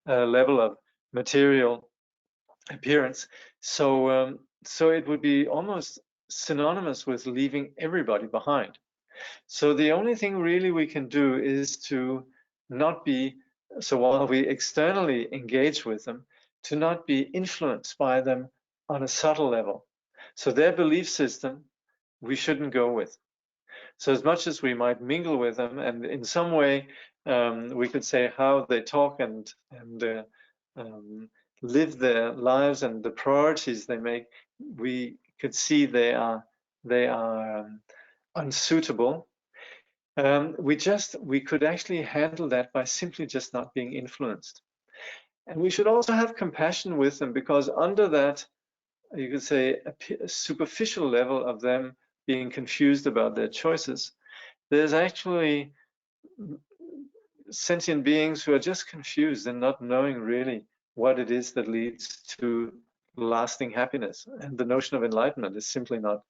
level of material appearance. So it would be almost synonymous with leaving everybody behind. So the only thing really we can do is to not be, so while we externally engage with them, to not be influenced by them on a subtle level. So their belief system, we shouldn't go with. So as much as we might mingle with them, and in some way we could say how they talk and live their lives and the priorities they make, we could see they are unsuitable. We could actually handle that by simply just not being influenced. And we should also have compassion with them, because under that, you could say, a superficial level of them being confused about their choices, there's actually sentient beings who are just confused and not knowing really what it is that leads to lasting happiness. And the notion of enlightenment is simply not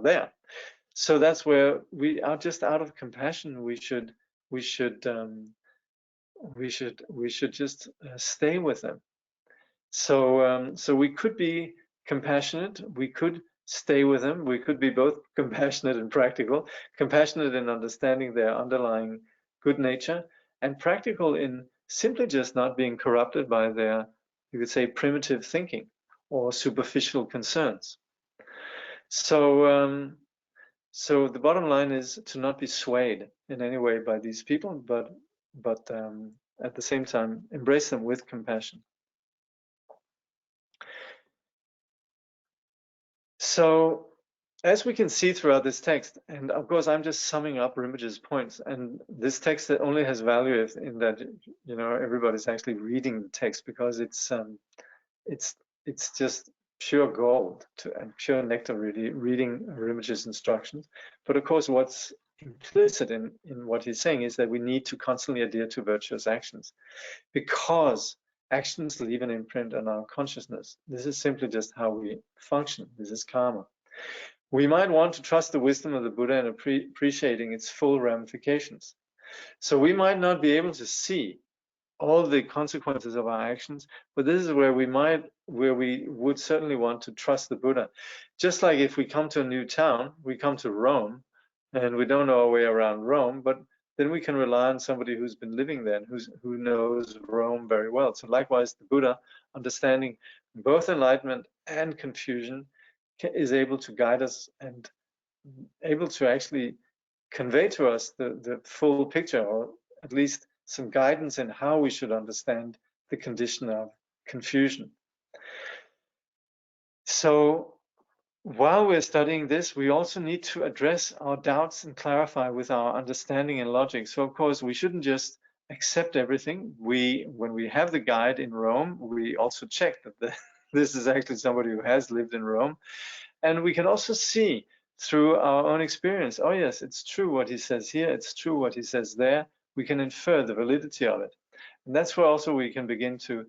there. So that's where we are, just out of compassion, we should just stay with them. So we could be compassionate, we could stay with them, we could be both compassionate and practical, compassionate in understanding their underlying good nature, and practical in simply just not being corrupted by their, you could say, primitive thinking or superficial concerns. So the bottom line is to not be swayed in any way by these people, but at the same time embrace them with compassion. So as we can see throughout this text, and of course I'm just summing up Rinpoche's points, and this text that only has value in that, you know, everybody's actually reading the text, because it's just pure gold and pure nectar, really, reading Rinpoche's instructions. But of course, what's implicit in what he's saying is that we need to constantly adhere to virtuous actions, because actions leave an imprint on our consciousness. This is simply just how we function. This is karma. We might want to trust the wisdom of the Buddha and appreciating its full ramifications. So we might not be able to see all the consequences of our actions, but this is where we would certainly want to trust the Buddha. Just like if we come to a new town, we come to Rome, and we don't know our way around Rome, but then we can rely on somebody who's been living there and who knows Rome very well. So likewise, the Buddha, understanding both enlightenment and confusion, is able to guide us and able to actually convey to us the full picture, or at least some guidance in how we should understand the condition of confusion. So while we're studying this, we also need to address our doubts and clarify with our understanding and logic. So of course, we shouldn't just accept everything. When we have the guide in Rome, we also check that this is actually somebody who has lived in Rome. And we can also see through our own experience, oh yes, it's true what he says here, it's true what he says there. We can infer the validity of it. And that's where also we can begin to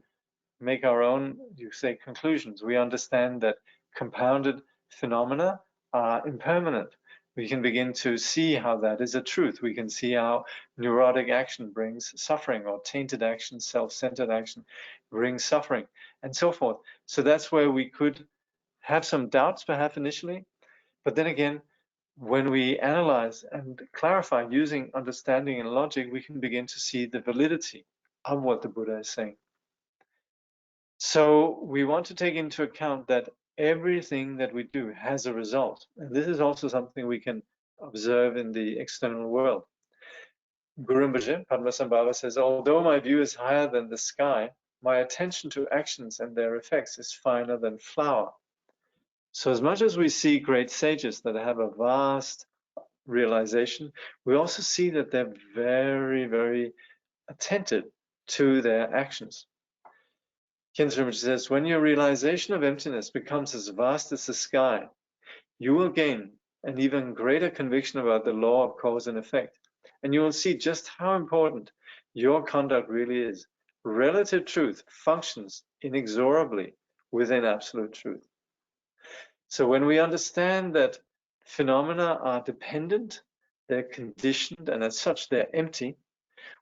make our own, you say, conclusions. We understand that compounded phenomena are impermanent. We can begin to see how that is a truth. We can see how neurotic action brings suffering, or tainted action, self-centered action brings suffering, and so forth. So that's where we could have some doubts perhaps initially, but then again, when we analyze and clarify using understanding and logic, we can begin to see the validity of what the Buddha is saying. So we want to take into account that everything that we do has a result. And this is also something we can observe in the external world. Guru Rinpoche, Padmasambhava, says, although my view is higher than the sky, my attention to actions and their effects is finer than flower. So as much as we see great sages that have a vast realization, we also see that they're very, very attentive to their actions. Khyentse Rinpoche says, when your realization of emptiness becomes as vast as the sky, you will gain an even greater conviction about the law of cause and effect. And you will see just how important your conduct really is. Relative truth functions inexorably within absolute truth. So when we understand that phenomena are dependent, they're conditioned, and as such they're empty,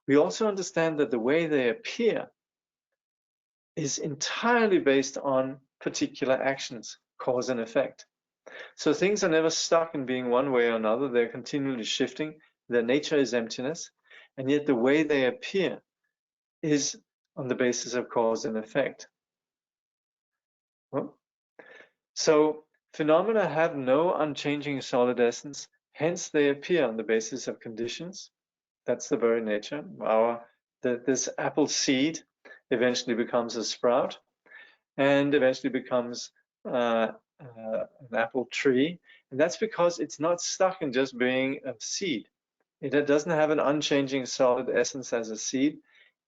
we also understand that the way they appear is entirely based on particular actions, cause and effect. So things are never stuck in being one way or another, they're continually shifting. Their nature is emptiness, and yet the way they appear is on the basis of cause and effect. Well, so phenomena have no unchanging solid essence, hence they appear on the basis of conditions. That's the very nature. This apple seed eventually becomes a sprout, and eventually becomes an apple tree. And that's because it's not stuck in just being a seed. It doesn't have an unchanging solid essence as a seed.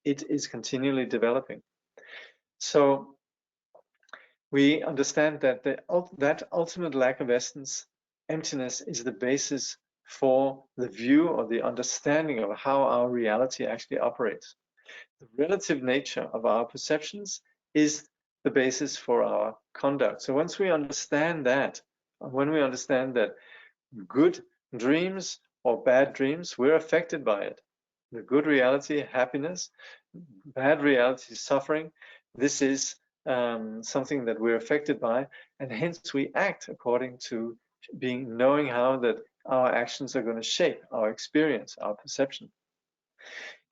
It is continually developing. So we understand that that ultimate lack of essence, emptiness, is the basis for the view or the understanding of how our reality actually operates. The relative nature of our perceptions is the basis for our conduct. So once we understand that, when we understand that good dreams or bad dreams, we're affected by it. The good reality, happiness; bad reality, suffering. This is something that we're affected by, and hence we act according to knowing how that our actions are going to shape our experience, our perception.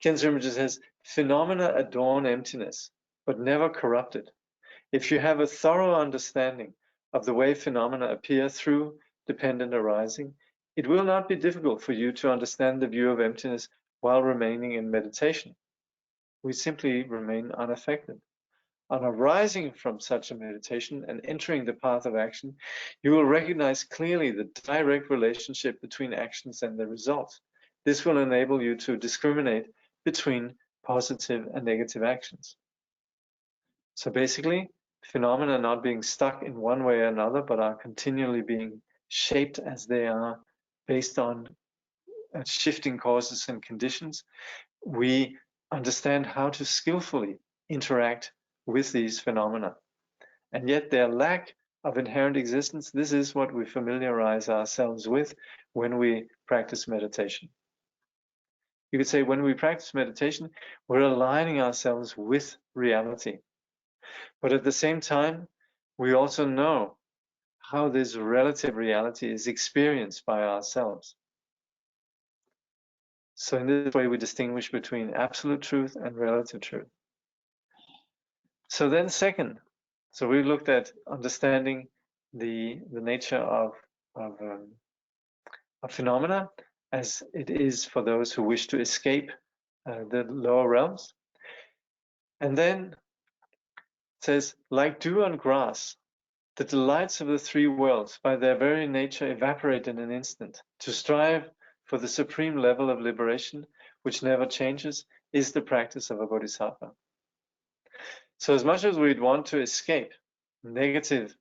Khyentse Rinpoche says, phenomena adorn emptiness, but never corrupt it. If you have a thorough understanding of the way phenomena appear through dependent arising, it will not be difficult for you to understand the view of emptiness while remaining in meditation. We simply remain unaffected. on arising from such a meditation and entering the path of action, you will recognize clearly the direct relationship between actions and the result. This will enable you to discriminate between positive and negative actions. So basically, phenomena are not being stuck in one way or another, but are continually being shaped as they are based on shifting causes and conditions. We understand how to skillfully interact with these phenomena. And yet their lack of inherent existence, this is what we familiarize ourselves with when we practice meditation. You could say when we practice meditation, we're aligning ourselves with reality. But at the same time, we also know how this relative reality is experienced by ourselves. So in this way, we distinguish between absolute truth and relative truth. So then second, so we looked at understanding the nature of phenomena as it is for those who wish to escape the lower realms. And then it says, like dew on grass, the delights of the three worlds by their very nature evaporate in an instant. To strive for the supreme level of liberation, which never changes, is the practice of a bodhisattva. So as much as we'd want to escape negative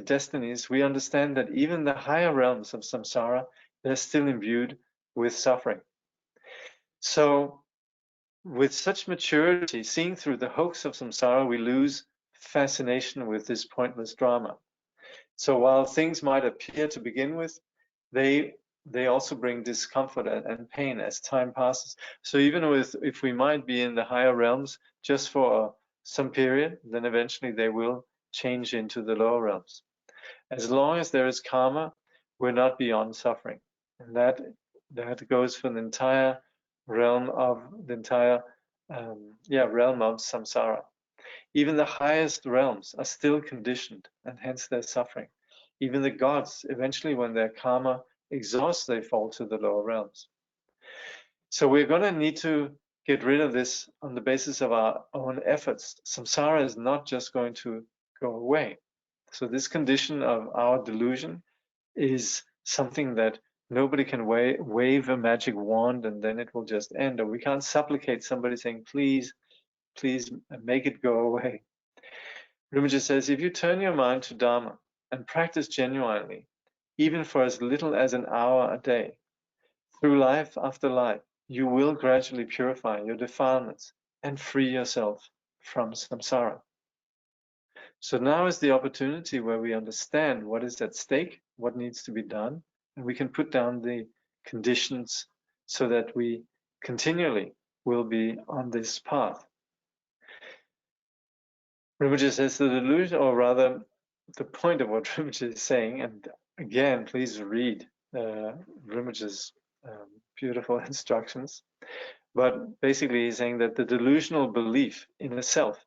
destinies, we understand that even the higher realms of samsara, they're still imbued with suffering. So with such maturity, seeing through the hoax of samsara, we lose fascination with this pointless drama. So while things might appear to begin with, they also bring discomfort and pain as time passes. So even if we might be in the higher realms just for some period, then eventually they will change into the lower realms. As long as there is karma, we're not beyond suffering, and that goes for the entire realm of realm of samsara. Even the highest realms are still conditioned, and hence they're suffering. Even the gods, eventually when their karma exhausts, they fall to the lower realms. So we're going to need to get rid of this on the basis of our own efforts. Samsara is not just going to go away. So this condition of our delusion is something that nobody can wave a magic wand and then it will just end. Or we can't supplicate somebody saying, please make it go away. Rinpoche says, if you turn your mind to Dharma and practice genuinely, even for as little as an hour a day, through life after life, you will gradually purify your defilements and free yourself from samsara. So now is the opportunity where we understand what is at stake, what needs to be done, and we can put down the conditions so that we continually will be on this path. Rinpoche says the delusion, or rather the point of what Rinpoche is saying, and again, please read Rinpoche's beautiful instructions, but basically he's saying that the delusional belief in a self,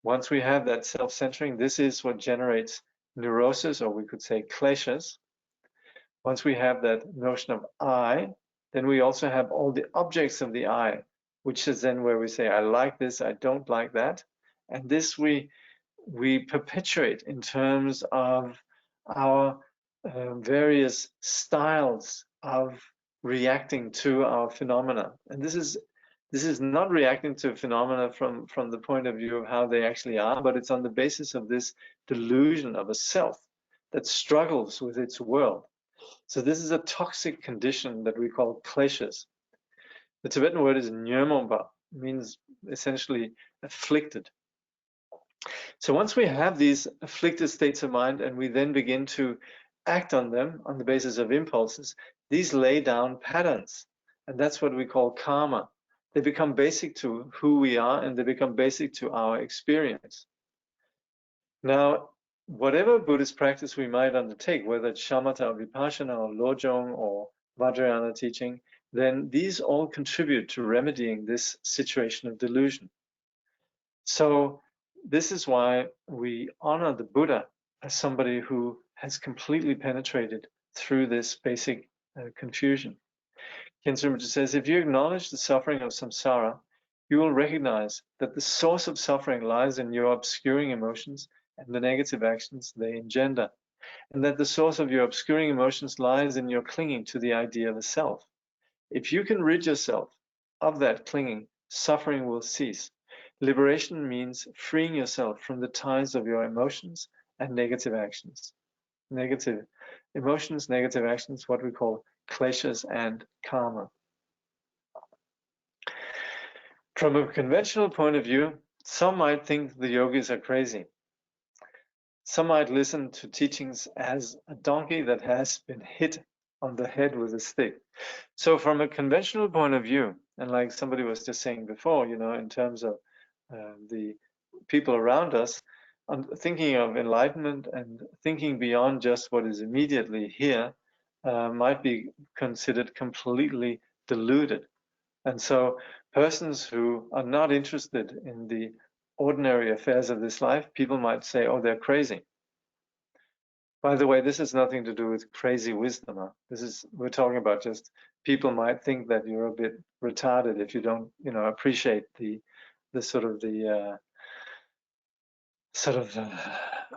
once we have that self-centering, this is what generates neurosis, or we could say kleshas. Once we have that notion of I, then we also have all the objects of the I, which is then where we say, I like this, I don't like that. And this we perpetuate in terms of our various styles of reacting to our phenomena. And this is not reacting to phenomena from the point of view of how they actually are, but it's on the basis of this delusion of a self that struggles with its world. So this is a toxic condition that we call kleshas. The Tibetan word is nyermomba, means essentially afflicted. So once we have these afflicted states of mind and we then begin to act on them on the basis of impulses, these lay down patterns. And that's what we call karma. They become basic to who we are and they become basic to our experience. Now, whatever Buddhist practice we might undertake, whether it's shamatha or vipassana or lojong or vajrayana teaching, then these all contribute to remedying this situation of delusion. So this is why we honor the Buddha as somebody who has completely penetrated through this basic confusion. Khyentse Rinpoche says, if you acknowledge the suffering of samsara, you will recognize that the source of suffering lies in your obscuring emotions and the negative actions they engender, and that the source of your obscuring emotions lies in your clinging to the idea of a self. If you can rid yourself of that clinging, suffering will cease. Liberation means freeing yourself from the ties of your emotions and negative actions. Negative emotions, negative actions, what we call kleshas and karma. From a conventional point of view, some might think the yogis are crazy. Some might listen to teachings as a donkey that has been hit on the head with a stick. So from a conventional point of view, and like somebody was just saying before, in terms of the people around us, thinking of enlightenment and thinking beyond just what is immediately here might be considered completely deluded. And so persons who are not interested in the ordinary affairs of this life, people might say, oh, they're crazy. By the way, this has nothing to do with crazy wisdom. Huh? We're talking about just people might think that you're a bit retarded if you don't, appreciate the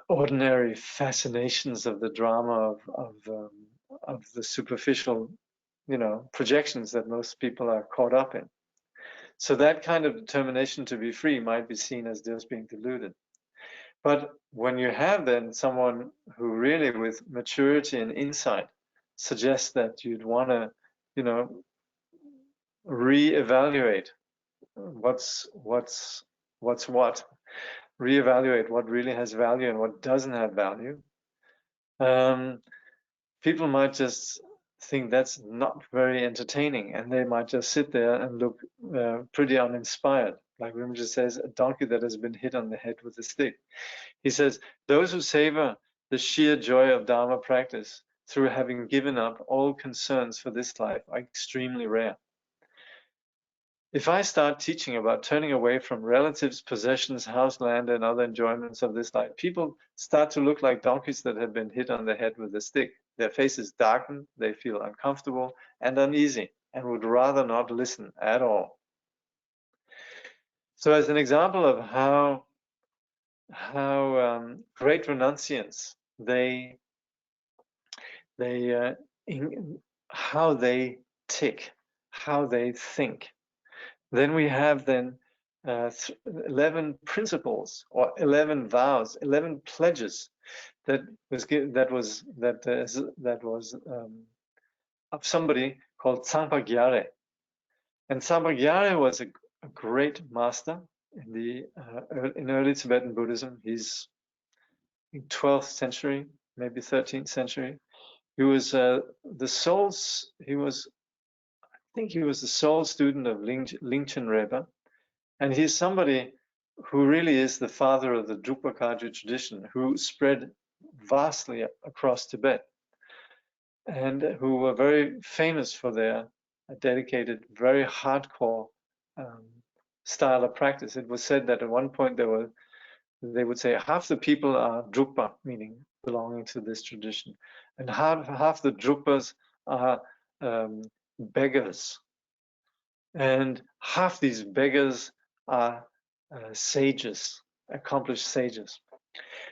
ordinary fascinations of the drama of the superficial, projections that most people are caught up in. So that kind of determination to be free might be seen as just being deluded. But when you have then someone who really with maturity and insight suggests that you'd want to, reevaluate what's what, reevaluate what really has value and what doesn't have value, people might just think that's not very entertaining, and they might just sit there and look pretty uninspired. Like Rinpoche says, a donkey that has been hit on the head with a stick. He says, those who savor the sheer joy of Dharma practice through having given up all concerns for this life are extremely rare. If I start teaching about turning away from relatives, possessions, house, land, and other enjoyments of this life, people start to look like donkeys that have been hit on the head with a stick. Their faces darken, they feel uncomfortable and uneasy, and would rather not listen at all. So as an example of how great renunciants, how they tick, how they think. Then we have 11 principles or 11 vows, 11 pledges that was of somebody called Tsampa Gyare. And Tsampa Gyare was a great master in early Tibetan Buddhism. He's in 12th century, maybe 13th century. He was the sole student of Lingchen Rebbe, and he's somebody who really is the father of the Drukpa Kagyu tradition, who spread vastly across Tibet, and who were very famous for their dedicated, very hardcore style of practice. It was said that at one point they would say half the people are Drukpa, meaning belonging to this tradition, and half the Drukpas are beggars, and half these beggars are sages, accomplished sages.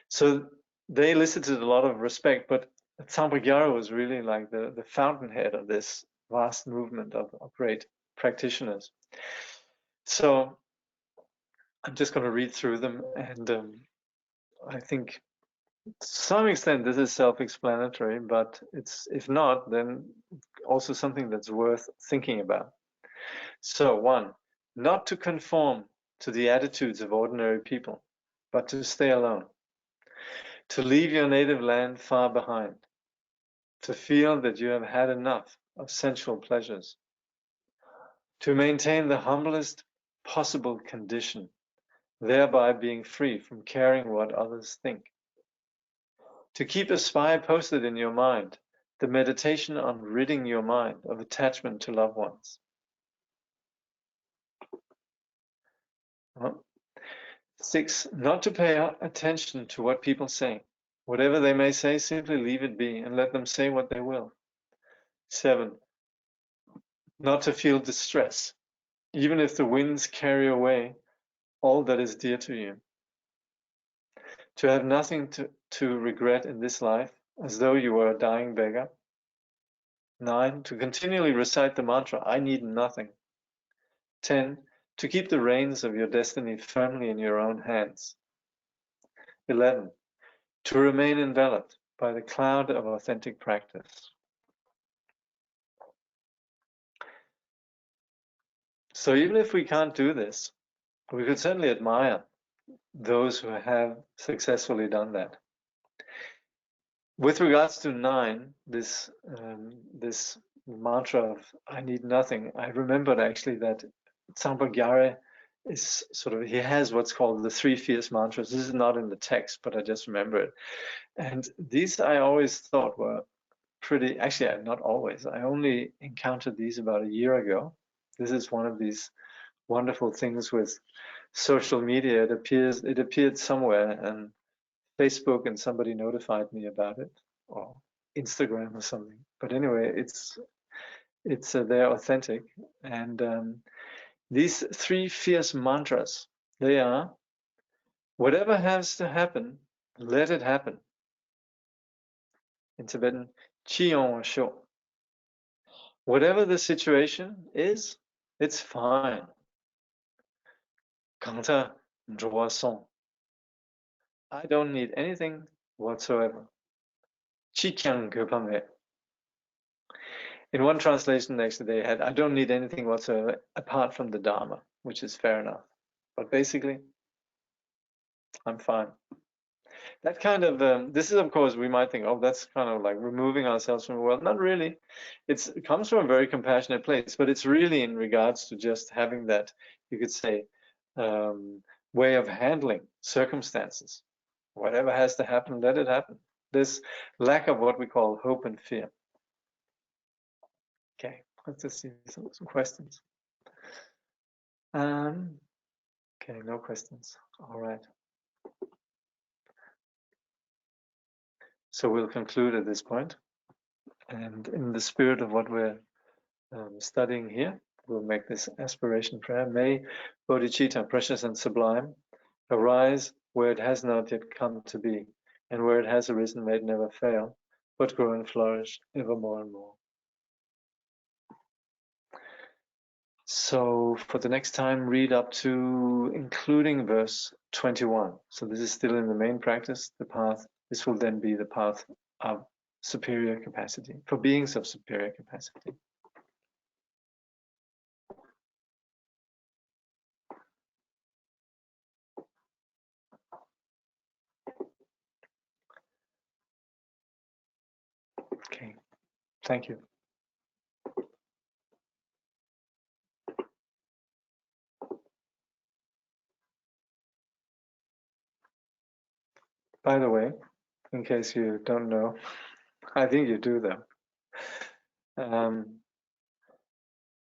So they elicited a lot of respect, but Tsampa Gyare was really like the fountainhead of this vast movement of great practitioners. So I'm just going to read through them, and I think to some extent this is self-explanatory, but if not, then also something that's worth thinking about. So 1, not to conform to the attitudes of ordinary people, but to stay alone. To leave your native land far behind. To feel that you have had enough of sensual pleasures. To maintain the humblest possible condition, thereby being free from caring what others think. To keep a spy posted in your mind, the meditation on ridding your mind of attachment to loved ones. 6, not to pay attention to what people say. Whatever they may say, simply leave it be and let them say what they will. 7, not to feel distress even if the winds carry away all that is dear to you. To have nothing to regret in this life, as though you were a dying beggar. 9. To continually recite the mantra, I need nothing. 10. To keep the reins of your destiny firmly in your own hands. 11. To remain enveloped by the cloud of authentic practice. So even if we can't do this, we could certainly admire those who have successfully done that. With regards to 9, this mantra of I need nothing, I remembered actually that Tsangpa Gyare is he has what's called the 3 fierce mantras. This is not in the text, but I just remember it. And these I always thought were pretty, actually not always, I only encountered these about a year ago. This is one of these wonderful things with social media. It appeared somewhere and Facebook, and somebody notified me about it, or Instagram or something. But anyway, it's they're authentic. And these 3 fierce mantras, they are: whatever has to happen, let it happen. In Tibetan, Chiyon Sho. Whatever the situation is, it's fine. Kanta Son. I don't need anything whatsoever. Chikyang Gopame. In one translation, actually, they had, I don't need anything whatsoever apart from the Dharma, which is fair enough. But basically, I'm fine. That kind of, this is, of course, we might think, oh, that's kind of like removing ourselves from the world. Not really. It comes from a very compassionate place, but it's really in regards to just having that, you could say, way of handling circumstances. Whatever has to happen, let it happen. This lack of what we call hope and fear. Okay, let's just see some questions. Okay, no questions. All right. So we'll conclude at this point. And in the spirit of what we're studying here, we'll make this aspiration prayer. May bodhicitta, precious and sublime, arise where it has not yet come to be, and where it has arisen may it never fail, but grow and flourish ever more and more. So for the next time, read up to including verse 21. So this is still in the main practice, the path. This will then be the path of superior capacity, for beings of superior capacity. Okay, thank you. By the way, in case you don't know, I think you do though.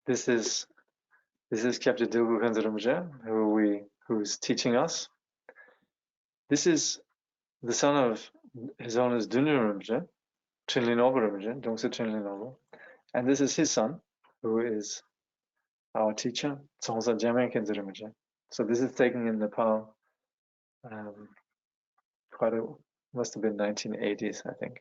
This is Captain Dilgo Khyentse Rinpoche, who's teaching us. This is the son of His Holiness Dunyo Rinpoche, Trinley Noble Rinpoche, Dongse Trinley Noble, and this is his son, who is our teacher, Tsongsa Jamyang Khyentse Rinpoche. So this is taken in Nepal, must have been 1980s, I think.